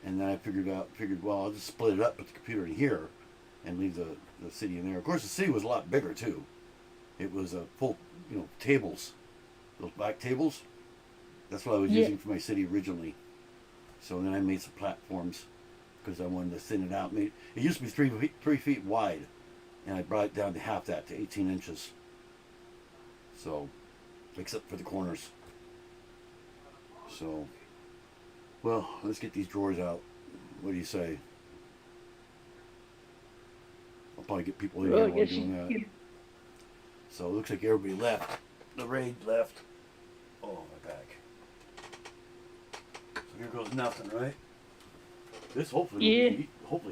And then I figured, well, I'll just split it up, put the computer in here, and leave the city in there. Of course, the city was a lot bigger too. It was a full, tables, those black tables. That's what I was using for my city originally. So then I made some platforms because I wanted to thin it out. It used to be 3 feet wide, and I brought it down to half that, to 18 inches. So, except for the corners. So, well, let's get these drawers out. What do you say? I'll probably get people in here Well, I while I'm guess doing that. you, So it looks like everybody left. The raid left. Oh, my back. So here goes nothing, right? This hopefully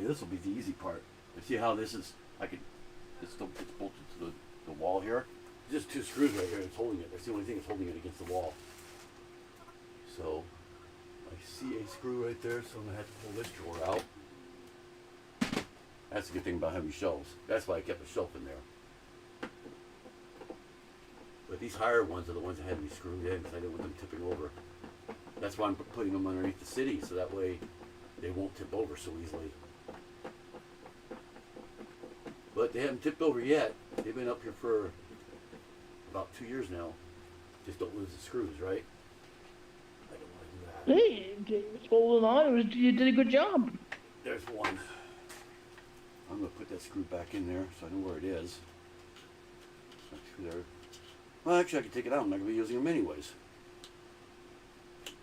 this will be the easy part. You see how this is? It's bolted to the wall here. Just 2 screws right here. It's holding it. That's the only thing that's holding it against the wall. So I see a screw right there, so I'm gonna have to pull this drawer out. That's the good thing about having shelves. That's why I kept a shelf in there. But these higher ones are the ones that had to be screwed in because I didn't want them tipping over. That's why I'm putting them underneath the city, so that way they won't tip over so easily. But they haven't tipped over yet. They've been up here for about 2 years now. Just don't lose the screws, right? I don't want to do that. hey, it was holding on. You did a good job. There's one. I'm going to put that screw back in there so I know where it is. There. Well, actually, I can take it out. I'm not going to be using them anyways.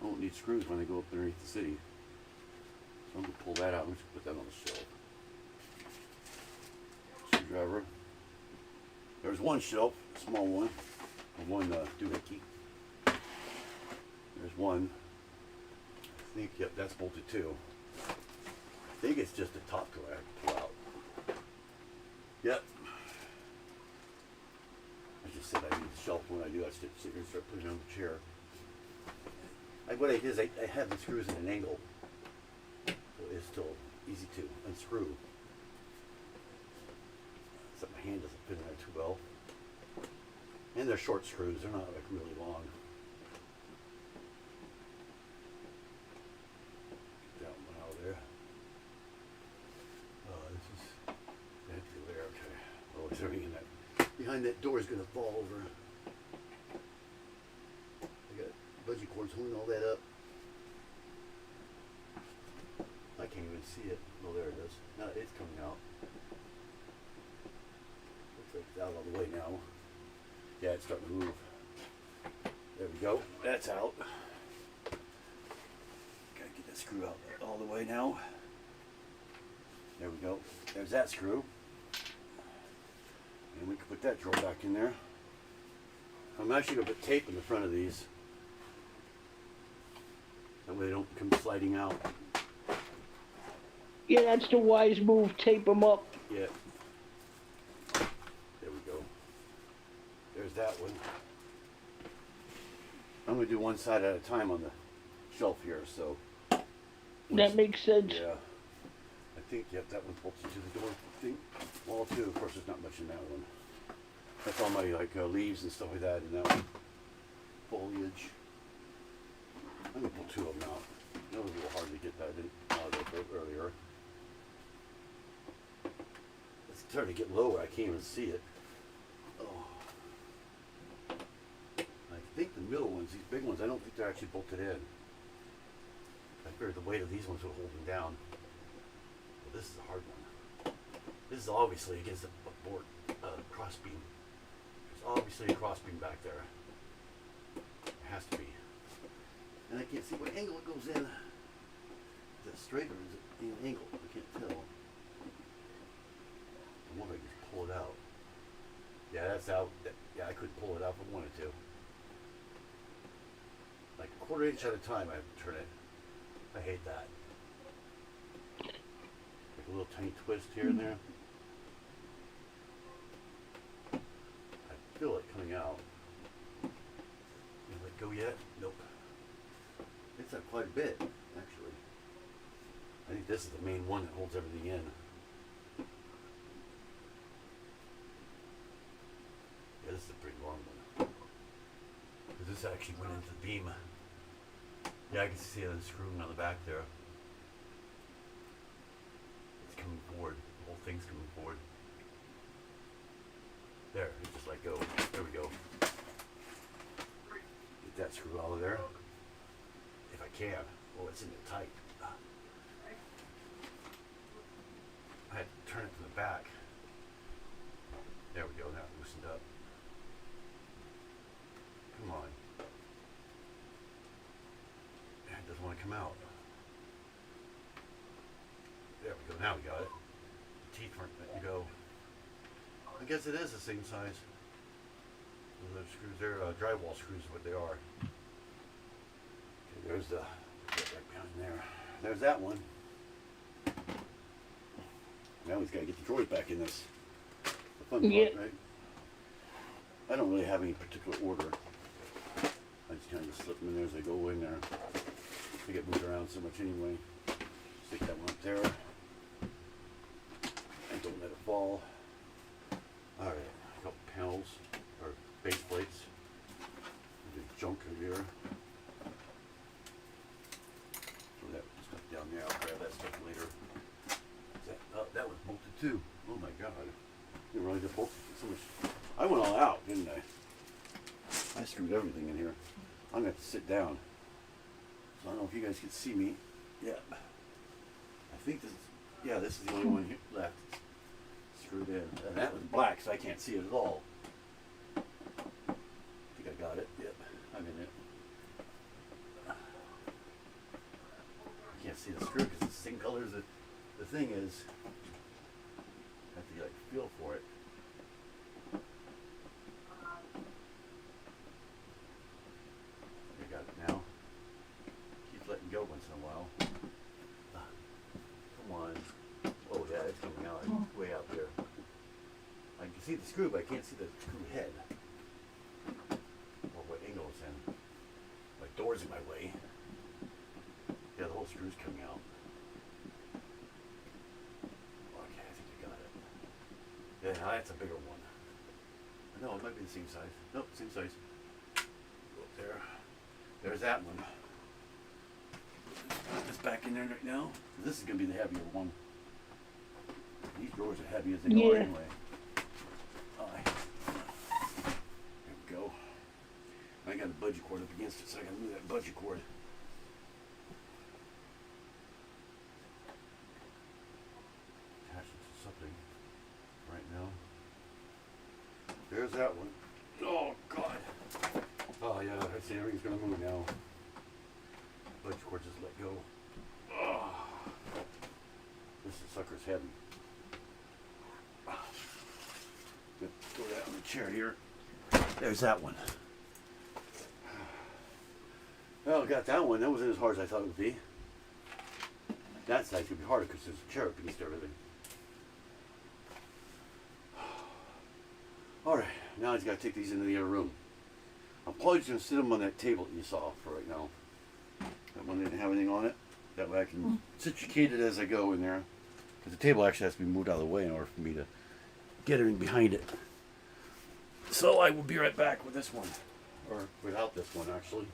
I won't need screws when I go up underneath the city. So I'm going to pull that out. I'm just going to put that on the shelf. Screwdriver. There's one shelf, small one. And one doohickey. There's one. I think, yep, that's bolted too. I think it's just the top drawer I have to pull out. Yep. I just said I need the shelf when I do. I sit here and start putting it on the chair. What I did is I have the screws at an angle. So it's still easy to unscrew. Except my hand doesn't fit in there too well. And they're short screws. They're not like really long. Get that one out of there. This is they have to go there. Okay. Oh, it's everything in that. Behind that door is going to fall over. I got bungee cords holding all that up. I can't even see it. Oh, there it is. No, it's coming out. Looks like it's out all the way now. Yeah, it's starting to move. There we go. That's out. Gotta get that screw out all the way now. There we go. There's that screw. And we can put that drawer back in there. I'm actually going to put tape in the front of these. That way they don't come sliding out. Yeah, that's the wise move. Tape them up. Yeah. There we go. There's that one. I'm going to do one side at a time on the shelf here, so. That makes sense. Yeah. I think, yep, that one's bolted to the door thing. Wall too, of course, there's not much in that one. That's all my, like, leaves and stuff like that in that one. Foliage. I'm gonna pull two of them out. That was a little hard to get that out of there earlier. It's starting to get lower, I can't even see it. Oh. I think the middle ones, these big ones, I don't think they're actually bolted in. I figured the weight of these ones would hold them down. But this is a hard one. This is obviously against the board crossbeam. There's obviously a crossbeam back there. It has to be. And I can't see what angle it goes in. Is it straight or is it in an angle? I can't tell. I wonder if I can just pull it out. Yeah, that's out. Yeah, I could pull it out if I wanted to. Like a quarter inch at a time I have to turn it. I hate that. Like a little tiny twist here and there. I feel it coming out. You let go yet? Nope. It's up quite a bit, actually. I think this is the main one that holds everything in. Yeah, this is a pretty long one. Because this actually went into the beam. Yeah, I can see it screwing on the back there. It's coming forward. The whole thing's coming forward. There, you just let go. There we go. Get that screw out of there. If I can. Oh, it's in it tight. I had to turn it to the back. There we go, now it loosened up. Come on. It doesn't want to come out. There we go, now we got it. The teeth weren't letting go. I guess it is the same size. Those screws, they're drywall screws, what they are. Okay, there's the, right behind there. There's that one. Now he's got to get the drawers back in this. The fun part, right? I don't really have any particular order. I just kind of slip them in there as they go in there. They get moved around so much anyway. Stick that one up there. And don't let it fall. Alright, a couple panels, or base plates. Big junk in here. Throw that stuff down there, I'll grab that stuff later. That was bolted too. Oh my god. You really just bolted so much. I went all out, didn't I? I screwed everything in here. I'm gonna have to sit down. So I don't know if you guys can see me. Yeah. I think this is, yeah, this is the only one here left. Screwed in. And that was black, so I can't see it at all. I think I got it. Yep. I'm in it. I can't see the screw because it's the same color as the thing is. I have to like feel for it. I got it now. Keeps letting go once in a while. Come on. Oh yeah, it's coming out. It's way out there. I can see the screw, but I can't see the screw head. Or what angle it's in. My door's in my way. Yeah, the whole screw's coming out. Okay, I think I got it. Yeah, that's a bigger one. No, it might be the same size. Nope, same size. Go up there. There's that one. Put this back in there right now. This is going to be the heavier one. These drawers are heavy as they are anyway. There we go. I got a budgie cord up against it, so I got to move that budgie cord. Attach it to something right now. There's that one. Oh, God. Oh, yeah, I see everything's going to move now. Budgie cord just let go. Oh. This sucker's heavy. Throw that on the chair here. There's that one. Well, got that one. That wasn't as hard as I thought it would be. That side's going to be harder because there's a chair up against everything. Alright, now I just got to take these into the other room. I'm probably just going to sit them on that table that you saw for right now. That one didn't have anything on it. That way I can situate it as I go in there. Because the table actually has to be moved out of the way in order for me to get everything behind it. So I will be right back with this one. Or without this one, actually.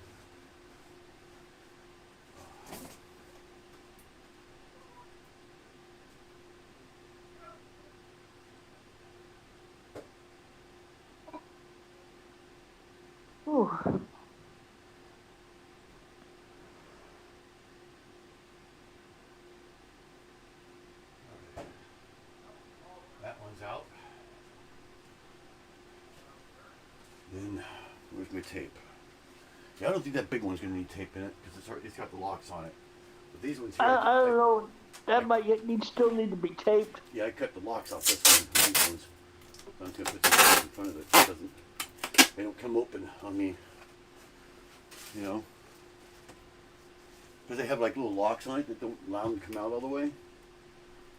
Whew. That one's out. Then, where's my tape? Yeah, I don't think that big one's going to need tape in it because it's got the locks on it. But these ones here, I don't know. That might still need to be taped. yeah, I cut the locks off this one. These ones. I'm just going to put this in front of it. It doesn't, they don't come open on me. You know? Because they have like little locks on it that don't allow them to come out all the way.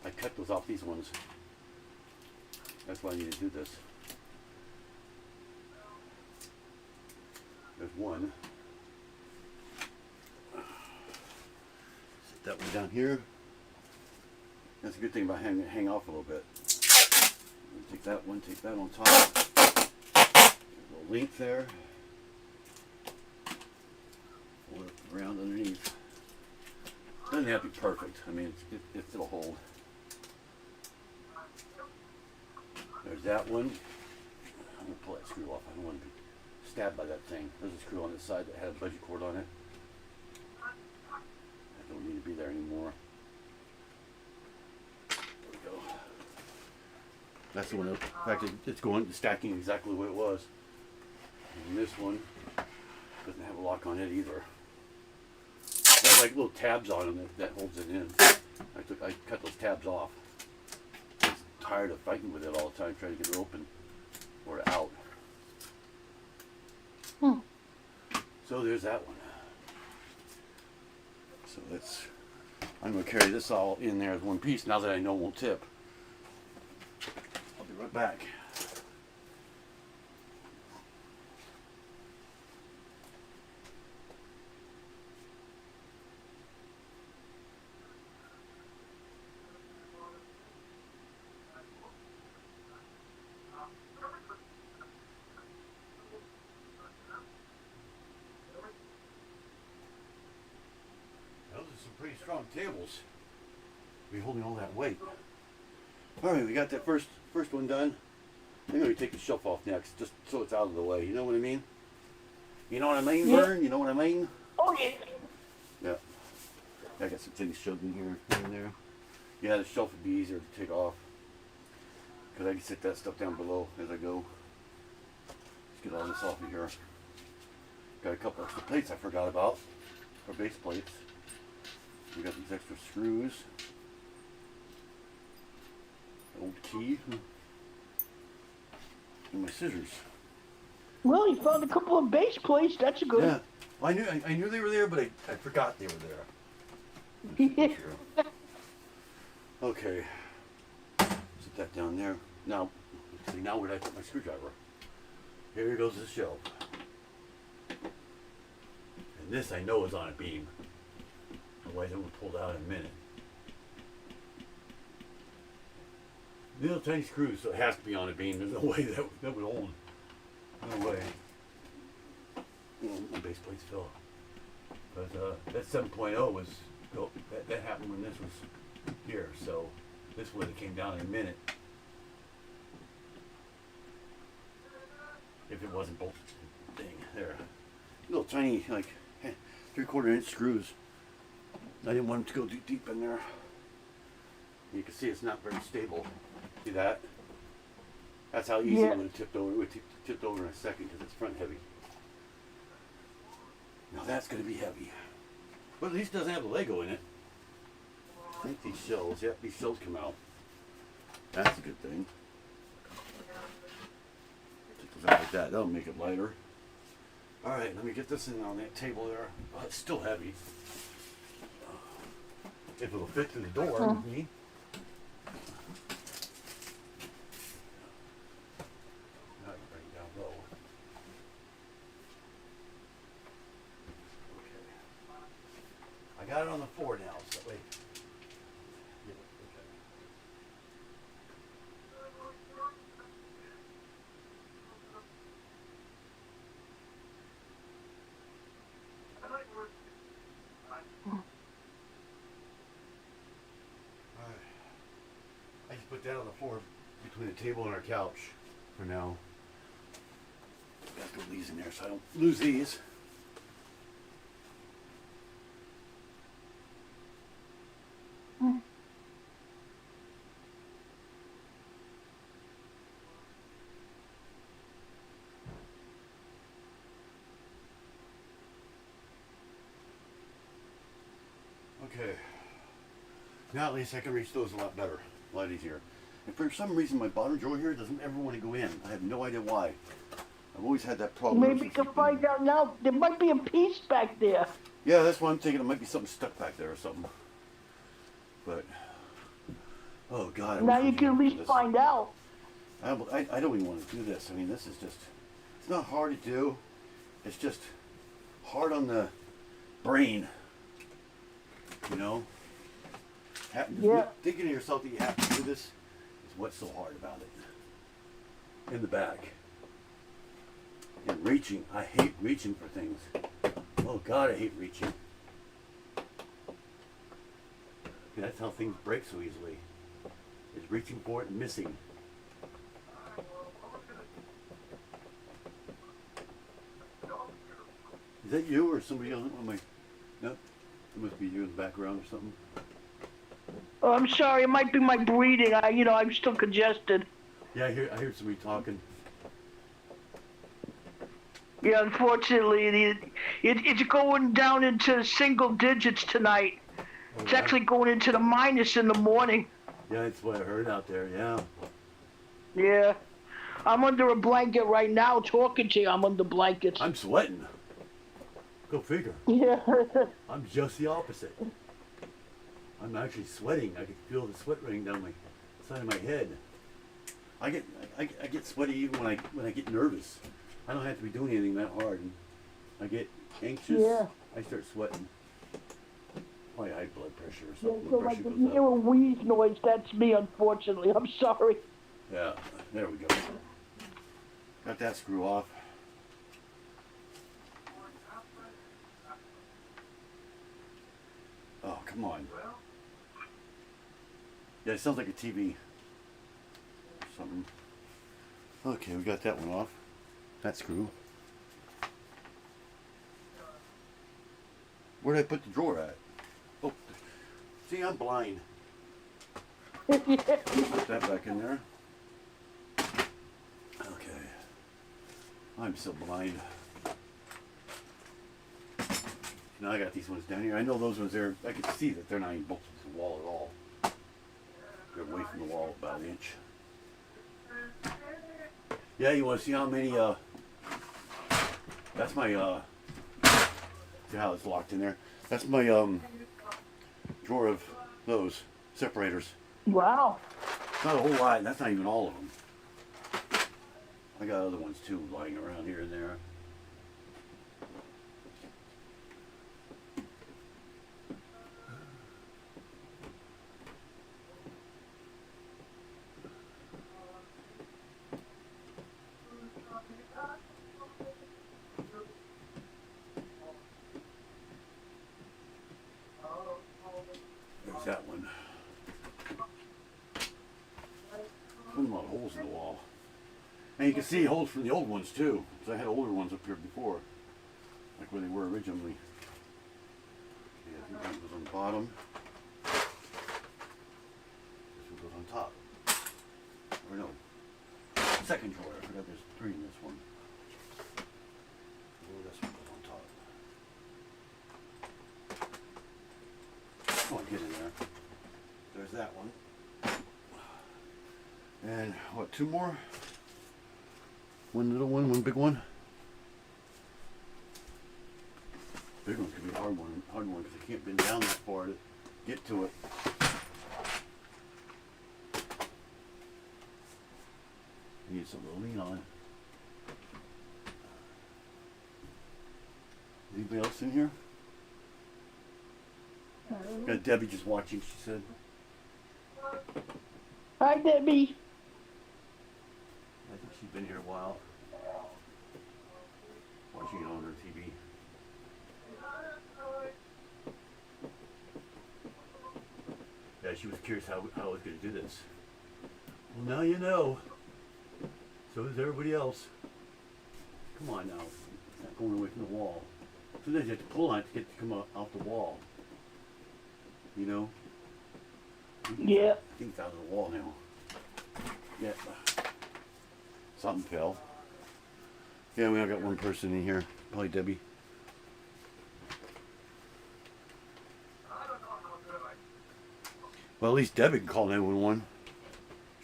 I cut those off these ones. That's why I need to do this. There's one. Set that one down here. That's a good thing about hang off a little bit. Take that one, take that on top. A little length there. Fold it around underneath. Doesn't have to be perfect. I mean, it'll hold. There's that one. I'm going to pull that screw off. I don't want to be stabbed by that thing. There's a screw on this side that had a bungee cord on it. I don't need to be there anymore. There we go. That's the one. In fact, it's going stacking exactly the way it was. And this one doesn't have a lock on it either. It has like little tabs on them that holds it in. I cut those tabs off. I was tired of fighting with it all the time, trying to get it open or out. So there's that one. So I'm going to carry this all in there as one piece now that I know it won't tip. I'll be right back. Pretty strong tables. Be holding all that weight. All right, we got that first one done. I'm going to take the shelf off next, just so it's out of the way. You know what I mean? You know what I mean, Yeah. Vern? You know what I mean? Oh yeah. Yeah. I got some things shoved in here and there. Yeah, the shelf would be easier to take off because I can set that stuff down below as I go. Let's get all this off of here. Got a couple extra plates I forgot about, or base plates. We got these extra screws. Old key. And my scissors. Well, you found a couple of base plates. That's good. Yeah. Well, I knew they were there, but I forgot they were there. Okay. Set that down there. Now, let's see, now where did I put my screwdriver? Here goes the shelf. And this I know is on a beam. Otherwise it would pull it out in a minute. Little tiny screws, so it has to be on a beam. There's no way that would hold. No way. My base plates fell. But that 7.0 was, that happened when this was here. So this would have came down in a minute. If it wasn't bolted to the thing. There. Little tiny, like 3/4 inch screws. I didn't want them to go too deep in there. You can see it's not very stable. See that? That's how easy it would have tipped over. It would have tipped over in a second because it's front heavy. Now that's going to be heavy. But at least it doesn't have a Lego in it. I think these shells, yep, these shells come out. That's a good thing. Take those out like that. That'll make it lighter. Alright, let me get this in on that table there. Oh, it's still heavy. If it'll fit through the door with me. Now I can bring it down low. Okay. that way. Yeah, okay. Alright. I just put that on the floor between the table and our couch for now. Got to put these in there so I don't lose these. Okay. Now at least I can reach those a lot better, a lot easier. And for some reason my bottom drawer here doesn't ever want to go in. I have no idea why. I've always had that problem. Maybe you can find out now. There might be a piece back there. Yeah, that's what I'm thinking. It might be something stuck back there or something. But, oh God. Now you can at least find out. I don't even want to do this. I mean, this is just, it's not hard to do. It's just hard on the brain. You know? Yeah. Thinking to yourself that you have to do this is what's so hard about it. In the back. And reaching. I hate reaching for things. Oh God, I hate reaching. That's how things break so easily. Is reaching for it and missing. Is that you or somebody else? No, it must be you in the background or something. Oh, I'm sorry. It might be my breathing. I'm still congested. Yeah, I hear somebody talking. Yeah, unfortunately, it's going down into single digits tonight. Oh, It's actually going into the minus in the morning. Yeah, that's what I heard out there, yeah. Yeah. I'm under a blanket right now talking to you. I'm under blankets. I'm sweating. Go figure. Yeah. I'm just the opposite. I'm actually sweating. I can feel the sweat running down my side of my head. I get sweaty even when I get nervous. I don't have to be doing anything that hard. And I get anxious. Yeah. I start sweating. Probably high blood pressure or Yeah, something. so Blood like pressure if you goes hear up. a wheeze noise, that's me, unfortunately. I'm sorry. Yeah, there we go. Got that screw off. Oh, come on. Yeah, it sounds like a TV. Something. Okay, we got that one off. That screw. Where did I put the drawer at? Oh, see, I'm blind. Put that back in there. Okay. I'm so blind. Now I got these ones down here. I know those ones there. I can see that they're not even bolted to the wall at all. They're away from the wall about an inch. Yeah, you want to see how many? That's my. See how it's locked in there. That's my drawer of those separators. Wow. It's not a whole lot, and that's not even all of them. I got other ones too lying around here and there. There's that one. Put a lot of holes in the wall. And you can see holes from the old ones too, because I had older ones up here before, like where they were originally. Okay, I think that goes on the bottom. This one goes on top. Or no, second drawer. I forgot there's three in this one. Oh, this one goes on top. Oh, get in there. There's that one. And what, two more? One little one, one big one. Big one could be a hard one because I can't bend down that far to get to it. Need something to lean on. Anybody else in here? Got Debbie just watching, she said. Hi, Debbie. I think she's been here a while. Watching it on her TV. Yeah, she was curious how I was going to do this. Well, now you know. So is everybody else. Come on now. It's not going away from the wall. Sometimes you have to pull on it to get to come off the wall. You know? Yeah. I think it's out of the wall now. Yeah. Something fell. Yeah, we only got one person in here. Probably Debbie. Well, at least Debbie can call 911.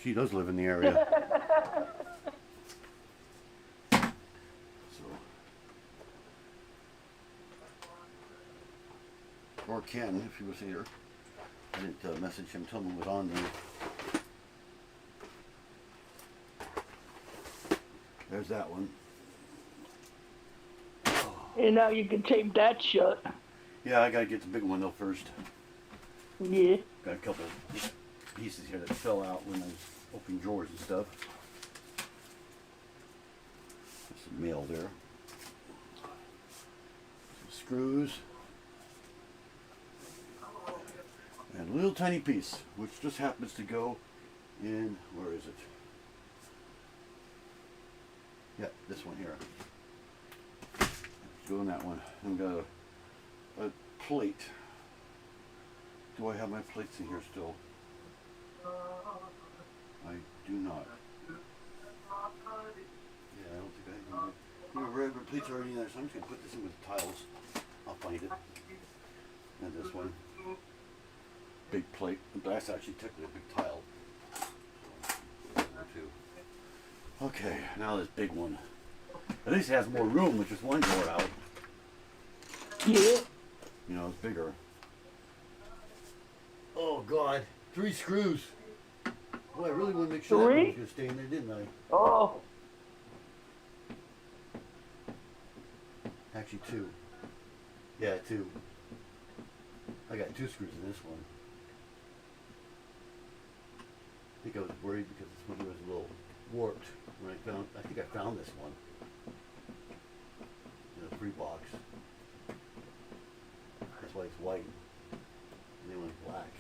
She does live in the area. So. Or Ken, if he was here. I didn't message him, tell him it was on there. There's that one. And now you can tape that shut. Yeah, I gotta get the big one though first. Yeah. Got a couple pieces here that fell out when I was opening drawers and stuff. There's some mail there. Some screws. And a little tiny piece, which just happens to go in, where is it? Yeah, this one here. Go in that one. I've got a plate. Do I have my plates in here still? I do not. Yeah, I don't think I have. You know, regular plates are already in there, so I'm just going to put this in with the tiles. I'll find it. And this one. Big plate. That's actually technically a big tile. So, okay, now this big one. At least it has more room with just one drawer out. Yeah. You know, it's bigger. Oh God, 3 screws. Boy, I really want to make sure that one was going to stay in there, didn't I? Oh. Actually 2. Yeah, 2. I got 2 screws in this one. I think I was worried because this one was a little warped when I think I found this one in a free box. That's why it's white. And then went black.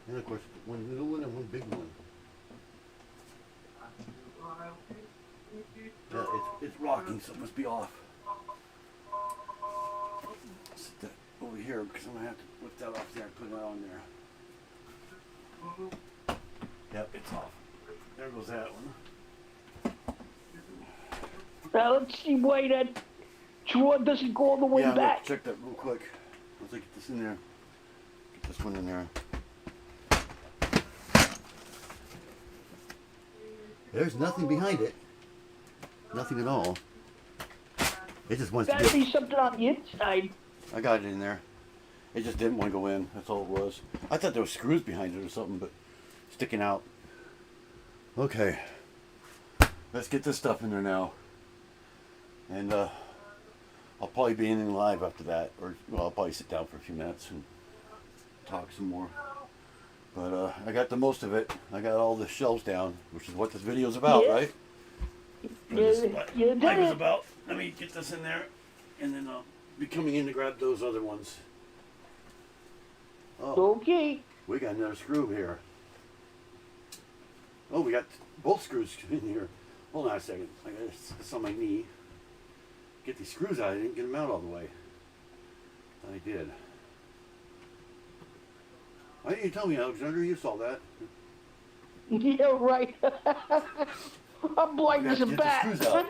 And of course, one little one and one big one. Yeah, it's rocking, so it must be off. Sit that over here because I'm gonna have to lift that off there and put that on there. Yep, it's off. There goes that one. Now let's see why that drawer doesn't go all the way Yeah, I'm back. gonna check that real quick. Let's get this in there. Get this one in there. There's nothing behind it. Nothing at all. It just wants Gotta to be. be something on the inside. I got it in there. It just didn't want to go in. That's all it was. I thought there were screws behind it or something, but sticking out. Okay. Let's get this stuff in there now. And I'll probably be in live after that. Or, well, I'll probably sit down for a few minutes and talk some more. But I got the most of it. I got all the shelves down, which is what this video's about, Yeah. right? You did I was it. about. Let me get this in there, and then I'll be coming in to grab those other ones. Oh, Okay. we got another screw here. Oh, we got both screws in here. Hold on a second. I got this on my knee. Get these screws out. I didn't get them out all the way. I did. Why didn't you tell me, Alexander? You saw that. Yeah, right. I'm blind as a Get the bat. screws out.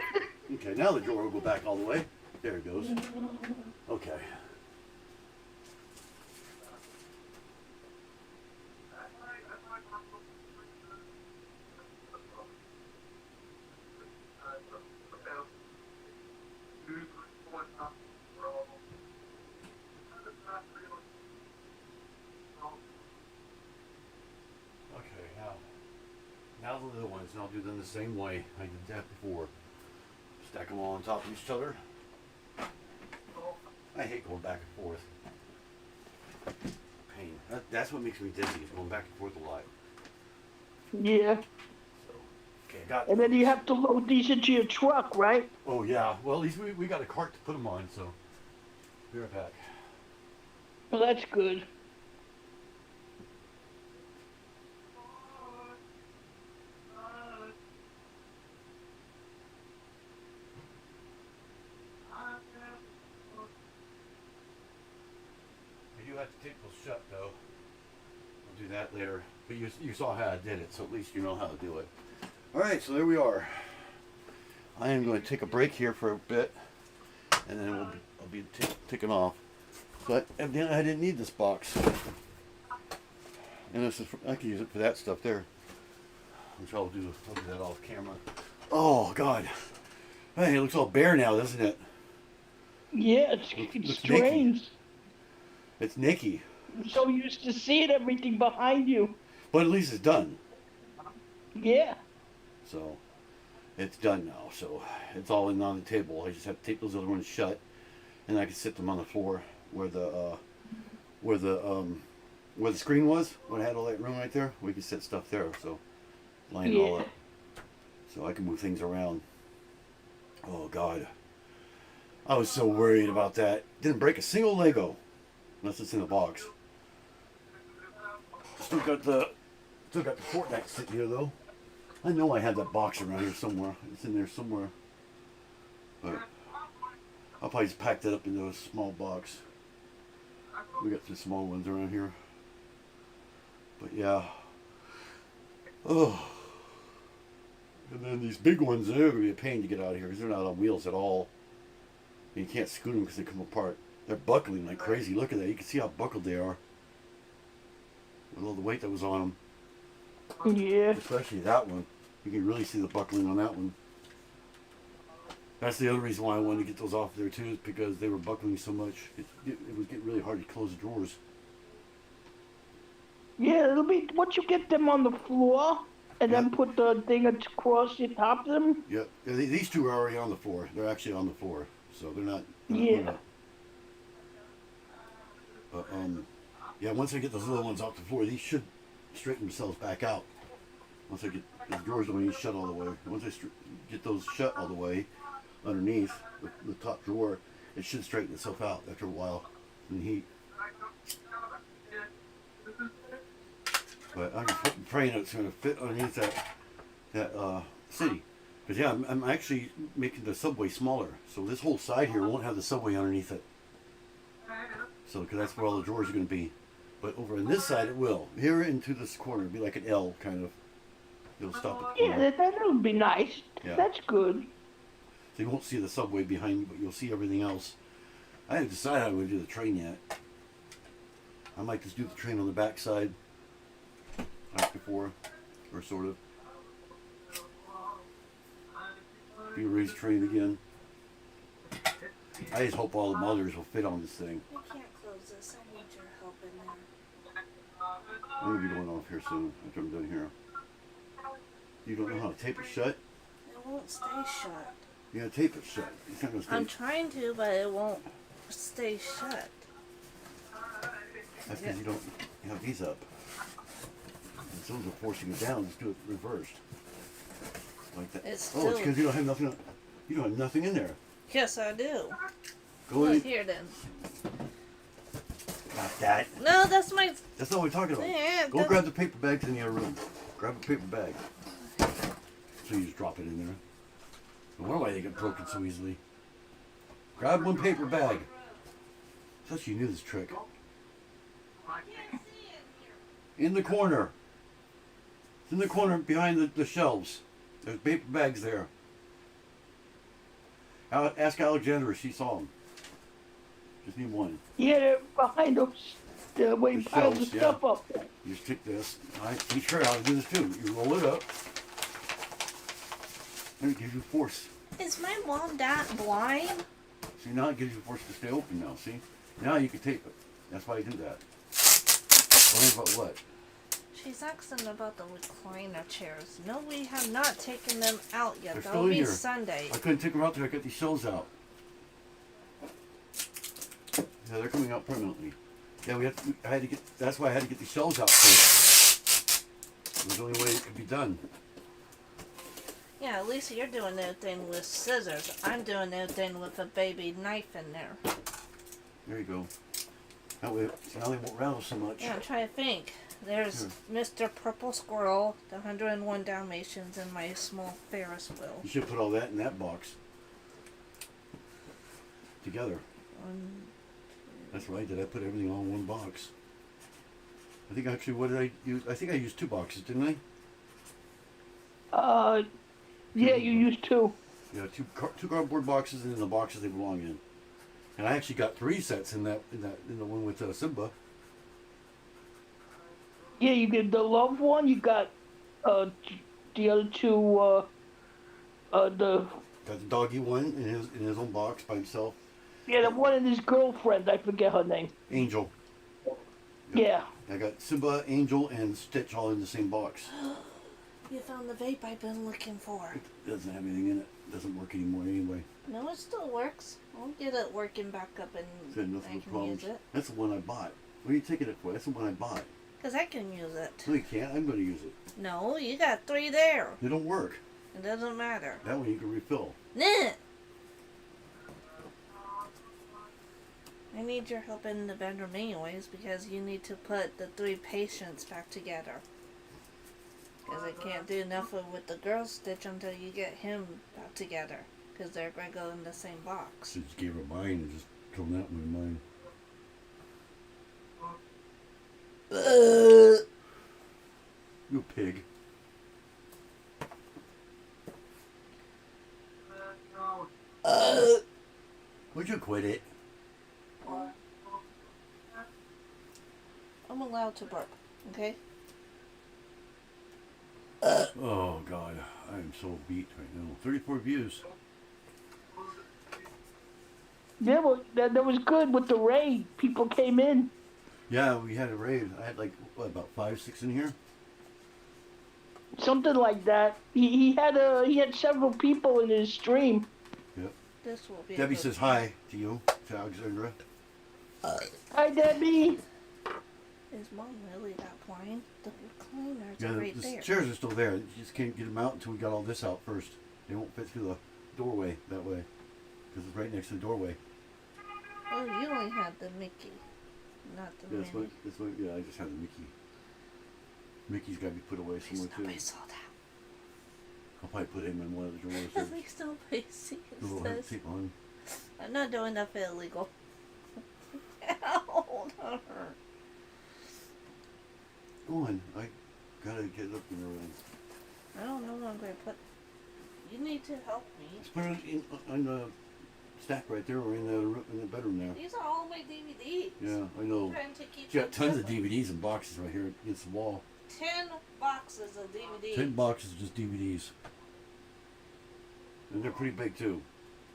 Okay, now the drawer will go back all the way. There it goes. Okay. Now the little ones, and I'll do them the same way I did that before. Stack them all on top of each other. I hate going back and forth. Pain. That's what makes me dizzy, is going back and forth a lot. Yeah. So, okay, I got. And then you have to load these into your truck, right? Oh yeah. Well, at least we got a cart to put them on, so. Be right back. Well, that's good. You do have to tape those shut, though. I'll do that later. But you saw how I did it, so at least you know how to do it. All right, so there we are. I am going to take a break here for a bit, and then I'll be taking off. But evidently I didn't need this box. And this is I can use it for that stuff there. Which I'll do that off camera. Oh God. Hey, it looks all bare now, doesn't it? Yeah, it's Looks strange. It's Nikki. I'm so used to seeing everything behind you. But at least it's done. Yeah. So it's done now. So it's all in on the table. I just have to tape those other ones shut, and I can sit them on the floor where the screen was. When I had all that room right there, we can set stuff there. So line it all up. So I can move things around. Oh God. I was so worried about that. Didn't break a single Lego. Unless it's in the box. Still got the Fortnite sitting here though. I know I had that box around here somewhere. It's in there somewhere. But I'll probably just pack that up into a small box. We got some small ones around here. But yeah. Oh. And then these big ones, they're going to be a pain to get out of here because they're not on wheels at all. And you can't scoot them because they come apart. They're buckling like crazy. Look at that. You can see how buckled they are. With all the weight that was on them. Yeah. Especially that one. You can really see the buckling on that one. That's the other reason why I wanted to get those off there too, is because they were buckling so much. It would get really hard to close the drawers. Yeah, it'll be once you get them on the floor and then put the thing across the top of them. Yep. Yeah, these two are already on the floor. They're actually on the floor. So they're not. Yeah. But yeah, once I get those little ones off the floor, these should straighten themselves back out. Once I get the drawers don't need shut all the way. Once I get those shut all the way underneath the top drawer, it should straighten itself out after a while in the heat. But I'm praying it's going to fit underneath that city. Because yeah, I'm actually making the subway smaller. So this whole side here won't have the subway underneath it. So, because that's where all the drawers are going to be. But over on this side it will. Here into this corner, it'll be like an L kind of. It'll stop at the corner. Yeah, that would be nice. Yeah. That's good. So you won't see the subway behind you, but you'll see everything else. I haven't decided how I'm going to do the train yet. I might just do the train on the back side. Like before. Or sort of. Do a race train again. I just hope all the mothers will fit on this thing. You can't close this. I need your help in there. I'm going to be going off here soon after I'm done here. You don't know how to tape it shut? It won't stay shut. You gotta tape it shut. It's not gonna stay. I'm trying to, but it won't stay shut. That's because you don't have these up. And some are forcing it down. Just do it reversed. Like that. It's Oh, still... it's because you don't have nothing. You don't have nothing in there. Yes, I do. Go Look in. here, then. Not that. No, that's my... That's not what we're talking about. Yeah, Go grab the paper bags in the other room. Grab a paper bag. So you just drop it in there. I wonder why they get broken so easily. Grab one paper bag. I thought you knew this trick. In the corner. It's in the corner behind the shelves. There's paper bags there. Ask Alexandra if she saw them. Just need one. Yeah, they're behind those, where you The pile the shelves, yeah. stuff up. You just take this. I teach her how to do this too. You roll it up. And it gives you force. Is my mom that blind? See, now it gives you force to stay open now, see? Now you can tape it. That's why I do that. Worry about what? She's asking about the recliner chairs. No, we have not taken them out yet. They're That'll still in be here. Sunday. I couldn't take them out till I got these shelves out. Yeah, they're coming out permanently. Yeah, I had to get. That's why I had to get the shelves out first. It was the only way it could be done. Yeah, Lisa, you're doing everything with scissors. I'm doing everything with a baby knife in there. There you go. That way, now they won't rattle so much. Yeah, I'm trying to think. There's Mr. Purple Squirrel, the 101 Dalmatians, and my small Ferris wheel. You should put all that in that box together. That's right. Did I put everything all in one box? I think actually, what did I use? I think I used 2 boxes, didn't I? Yeah, you used 2. Yeah, two cardboard boxes, and then the boxes they belong in. And I actually got 3 sets in the one with Simba. Yeah, you get the love one. You got the other 2. The Got the doggy one in his own box by himself. yeah, the one and his girlfriend. I forget her name. Angel. Yeah. I got Simba, Angel, and Stitch all in the same box. You found the vape I've been looking for. It doesn't have anything in it. It doesn't work anymore anyway. No, it still works. I'll get it working back up and It's had enough I of those can problems. use it. That's the one I bought. What are you taking it for? That's the one I bought. Because I can use it. No, you can't. I'm going to use it. No, you got 3 there. They don't work. It doesn't matter. That one you can refill. Nah. I need your help in the bedroom anyways because you need to put the 3 patients back together. Because I can't do enough with the girl Stitch until you get him back together. Because they're going to go in the same box. So just gave her mine and just thrown that one in mine. You pig. Would you quit it? I'm allowed to burp, okay? Oh God, I am so beat right now. 34 views. Yeah, well, that was good with the raid. People came in. Yeah, we had a raid. I had like about 5, 6 in here. Something like that. He had several people in his stream. Yep. This will be. Debbie says hi to you, to Alexandra. Hi, Debbie. Is Mom really that blind? The recliners Yeah, are right the there. chairs are still there. You just can't get them out until we got all this out first. They won't fit through the doorway that way because it's right next to the doorway. Oh, you only had the Mickey, not the Yeah, Minnie. yeah, I just had the Mickey. Mickey's got to be put away At somewhere least too. nobody saw that. I'll probably put him in one of the drawers. At least nobody sees The little head this. tape on. I'm not doing nothing illegal. Hold on. Go on. I gotta get it up and everything. I don't know what I'm going to put. You need to help me. Just put it on the stack right there, or in the bedroom there. These are all my DVDs. Yeah, I know. I'm trying to keep You got them tons of simple. DVDs and boxes right here against the wall. 10 boxes of DVDs. 10 boxes of just DVDs. And they're pretty big too.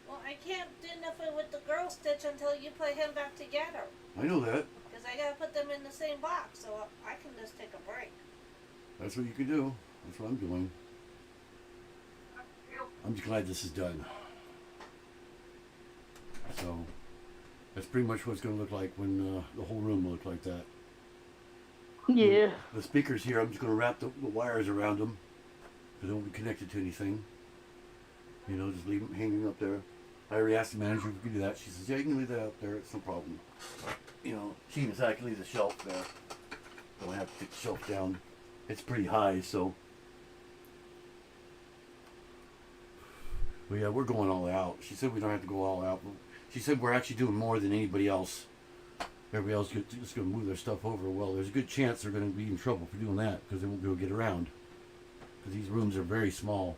Well, I can't do nothing with the girl Stitch until you put him back together. I know that. Because I gotta put them in the same box, so I can just take a break. That's what you can do. That's what I'm doing. I'm just glad this is done. So, that's pretty much what it's going to look like when the whole room will look like that. Yeah. The speakers here, I'm just going to wrap the wires around them because they won't be connected to anything. You know, just leave them hanging up there. I already asked the manager if we could do that. She says, yeah, you can leave that up there. It's no problem. You know, she even said I can leave the shelf there. Don't have to take the shelf down. It's pretty high, so. But yeah, we're going all out. She said we don't have to go all out. She said we're actually doing more than anybody else. Everybody else is just going to move their stuff over. Well, there's a good chance they're going to be in trouble for doing that because they won't be able to get around. Because these rooms are very small.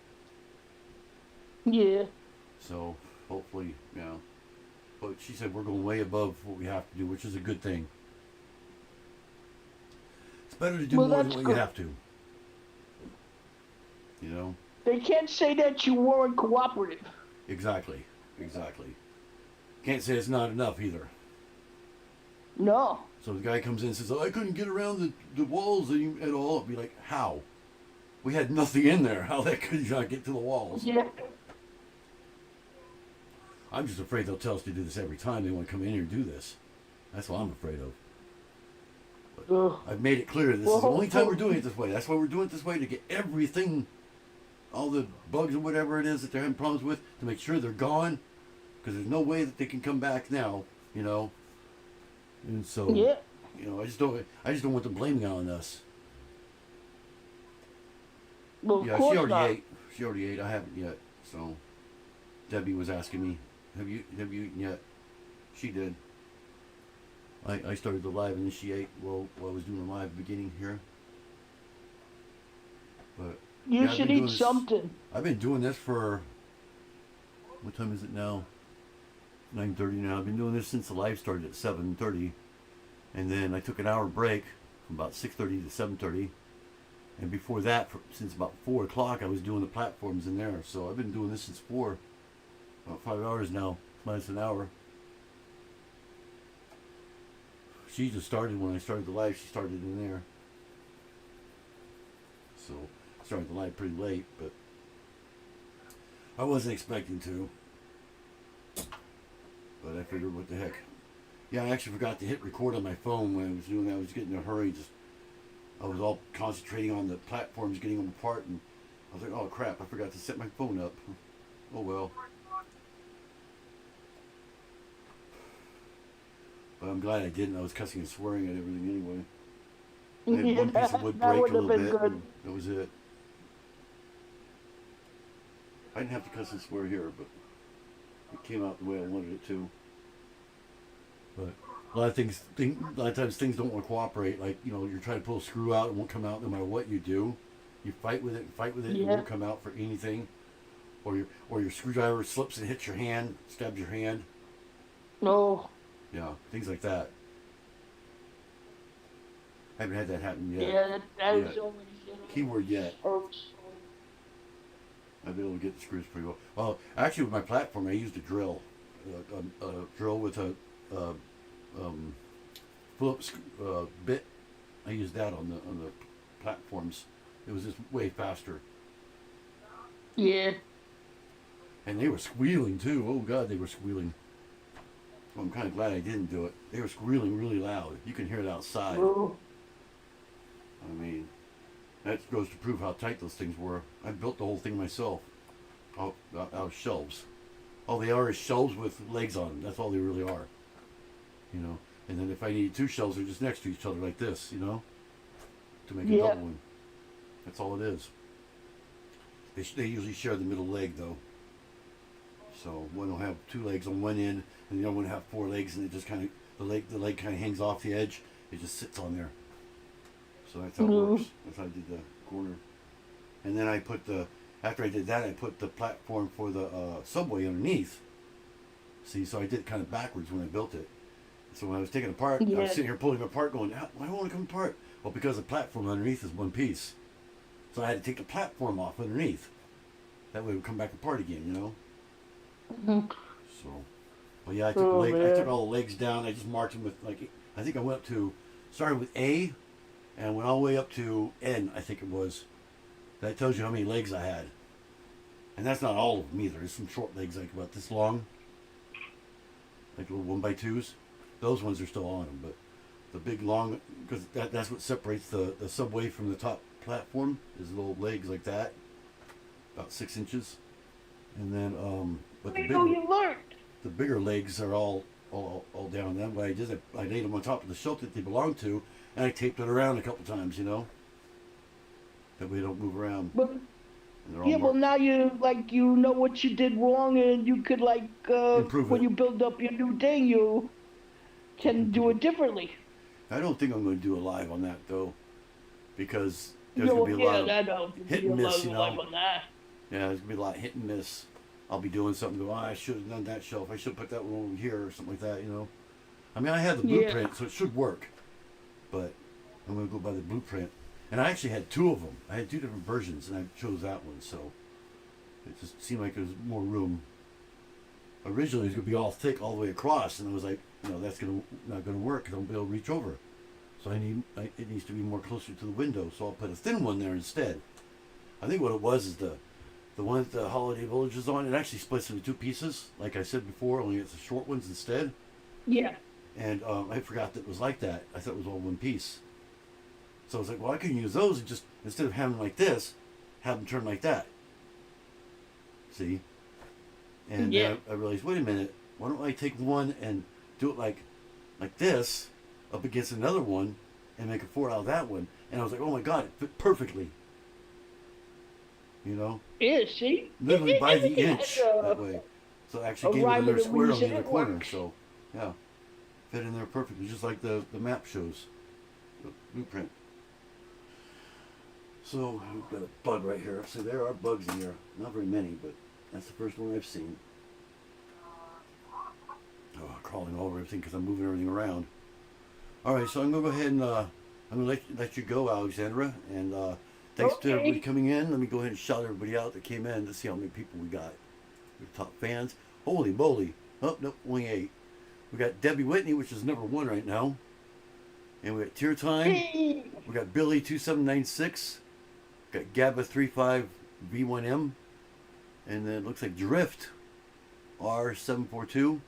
Yeah. So, hopefully, yeah. But she said we're going way above what we have to do, which is a good thing. It's better to do Well, more than that's what good. you have to. You know? They can't say that you weren't cooperative. Exactly. Exactly. Can't say it's not enough either. No. So the guy comes in and says, oh, I couldn't get around the walls at all. I'd be like, how? We had nothing in there. How that could you not get to the walls? Yeah. I'm just afraid they'll tell us to do this every time they want to come in here and do this. That's what I'm afraid of. Ugh. I've made it clear this is the only time we're doing it this way. That's why we're doing it this way, to get everything, all the bugs or whatever it is that they're having problems with, to make sure they're gone. Because there's no way that they can come back now, you know. And so, Yeah. you know, I just don't want them blaming it on us. Well, of Yeah, course she already not. ate. She already ate. I haven't yet. So, Debbie was asking me, have you eaten yet? She did. I started the live and then she ate while I was doing the live beginning here. But You yeah, I've should been eat doing this- something. I've been doing this for, what time is it now? 9:30 now. I've been doing this since the live started at 7:30, and then I took an hour break from about 6:30 to 7:30, and before that, since about 4 o'clock, I was doing the platforms in there. So I've been doing this since 4, about 5 hours now, minus an hour. She just started when I started the live. She started in there, so I started the live pretty late, but I wasn't expecting to. But I figured, what the heck. Yeah, I actually forgot to hit record on my phone when I was doing that. I was getting in a hurry. I was all concentrating on the platforms, getting them apart, and I was like, oh crap, I forgot to set my phone up. Oh well. But I'm glad I didn't. I was cussing and swearing at everything anyway. I had one piece of wood That break would a have little been bit, good. and that was it. I didn't have to cuss and swear here, but it came out the way I wanted it to. But a lot of times things don't want to cooperate. Like, you know, you're trying to pull a screw out, it won't come out no matter what you do. You fight with it and fight with it, it Yeah. won't come out for anything. Or your screwdriver slips and hits your hand, stabs your hand. No. Yeah, things like that. I haven't had that happen yet. Yeah, that is Yeah. always Keyword yet. hurts. I've been able to get the screws pretty well. Well, actually, with my platform, I used a drill, a drill with a Phillips bit. I used that on the platforms. It was just way faster, Yeah. and they were squealing too. Oh God, they were squealing. Well, I'm kind of glad I didn't do it. They were squealing really loud. You can hear it outside. Oh. I mean, that goes to prove how tight those things were. I built the whole thing myself, out of shelves. All they are is shelves with legs on them. That's all they really are. You know, and then if I need 2 shelves, they're just next to each other like this, you know, to make a Yeah. double one. That's all it is. They usually share the middle leg though. So one will have 2 legs on one end, and the other one will have 4 legs, and it just kind of the leg kind of hangs off the edge. It just sits on there. So that's how it Mhm. works. That's how I did the corner. And then after I did that, I put the platform for the subway underneath. See, so I did it kind of backwards when I built it. So when I was taking it apart, I Yeah. was sitting here pulling it apart going, why do I want to come apart? Well, because the platform underneath is one piece. So I had to take the platform off underneath. That way it would come back apart again, you know? Mhm. So, but yeah, I Oh, I man. took all the legs down. I just marked them with, like, I think I went up to, started with A, and went all the way up to N, I think it was. That tells you how many legs I had. And that's not all of them either. There's some short legs, like about this long. Like little 1x2s. Those ones are still on them, but the big long, because that's what separates the subway from the top platform, is little legs like that. About 6 inches. And then, but You know, you learned. the bigger legs are all down. That way I laid them on top of the shelf that they belong to, and I taped it around a couple times, you know. That way they don't move around. But And they're all yeah, well marked. now you know what you did wrong, and you could Improve when it. you build up your new thing, you can do it differently. I don't think I'm going to do a live on that though, because there's You going know, to be a lot yeah, of I know. hit and miss, you know. Like on that. yeah, there's going to be a lot of hit and miss. I'll be doing something. Go, I should have done that shelf. I should have put that one over here or something like that, you know. I mean, I have the Yeah. blueprint, so it should work. But I'm going to go by the blueprint. And I actually had 2 of them. I had 2 different versions, and I chose that one. So it just seemed like there was more room. Originally, it was going to be all thick all the way across, and I was like, that's not going to work because I won't be able to reach over. So it needs to be more closer to the window. So I'll put a thin one there instead. I think what it was is the one that the Holiday Village is on. It actually splits into 2 pieces, like I said before. Only it's the short ones instead. Yeah. And I forgot that it was like that. I thought it was all one piece. So I was like, well, I can use those and just, instead of having them like this, have them turn like that. See? And Yeah. then I realized, wait a minute, why don't I take one and do it like this up against another one and make a 4 out of that one? And I was like, oh my God, it fit perfectly. You know? Yeah, see? Literally by the Everything inch has a- that way. So it actually a gave it rhyme another and a square on the reason other it corner. works. So, yeah. Fit in there perfectly, just like the map shows. The blueprint. So, we've got a bug right here. So there are bugs in here. Not very many, but that's the first one I've seen. Oh, crawling all over everything because I'm moving everything around. Alright, so I'm going to go ahead and I'm going to let you go, Alexandra. And thanks to everybody Okay. coming in. Let me go ahead and shout everybody out that came in to see how many people we got. The top fans. Holy moly. Oh, nope, only 8. We got Debbie Whitney, which is number 1 right now. And we got Tear Time. Hey. We got Billy2796. Got Gabba35V1M. And then it looks like Drift R742.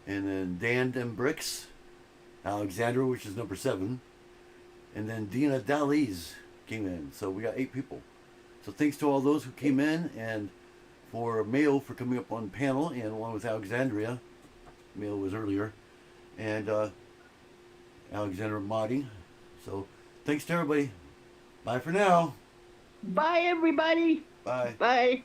And then Dan M. Bricks. Alexandra, which is number 7. And then Dina Daliz came in. So we got 8 people. So thanks to all those who came in, and for Mayo for coming up on panel, and along with Alexandria. Mayo was earlier. And Alexandra modding. So thanks to everybody. Bye for now. Bye, everybody. Bye. Bye.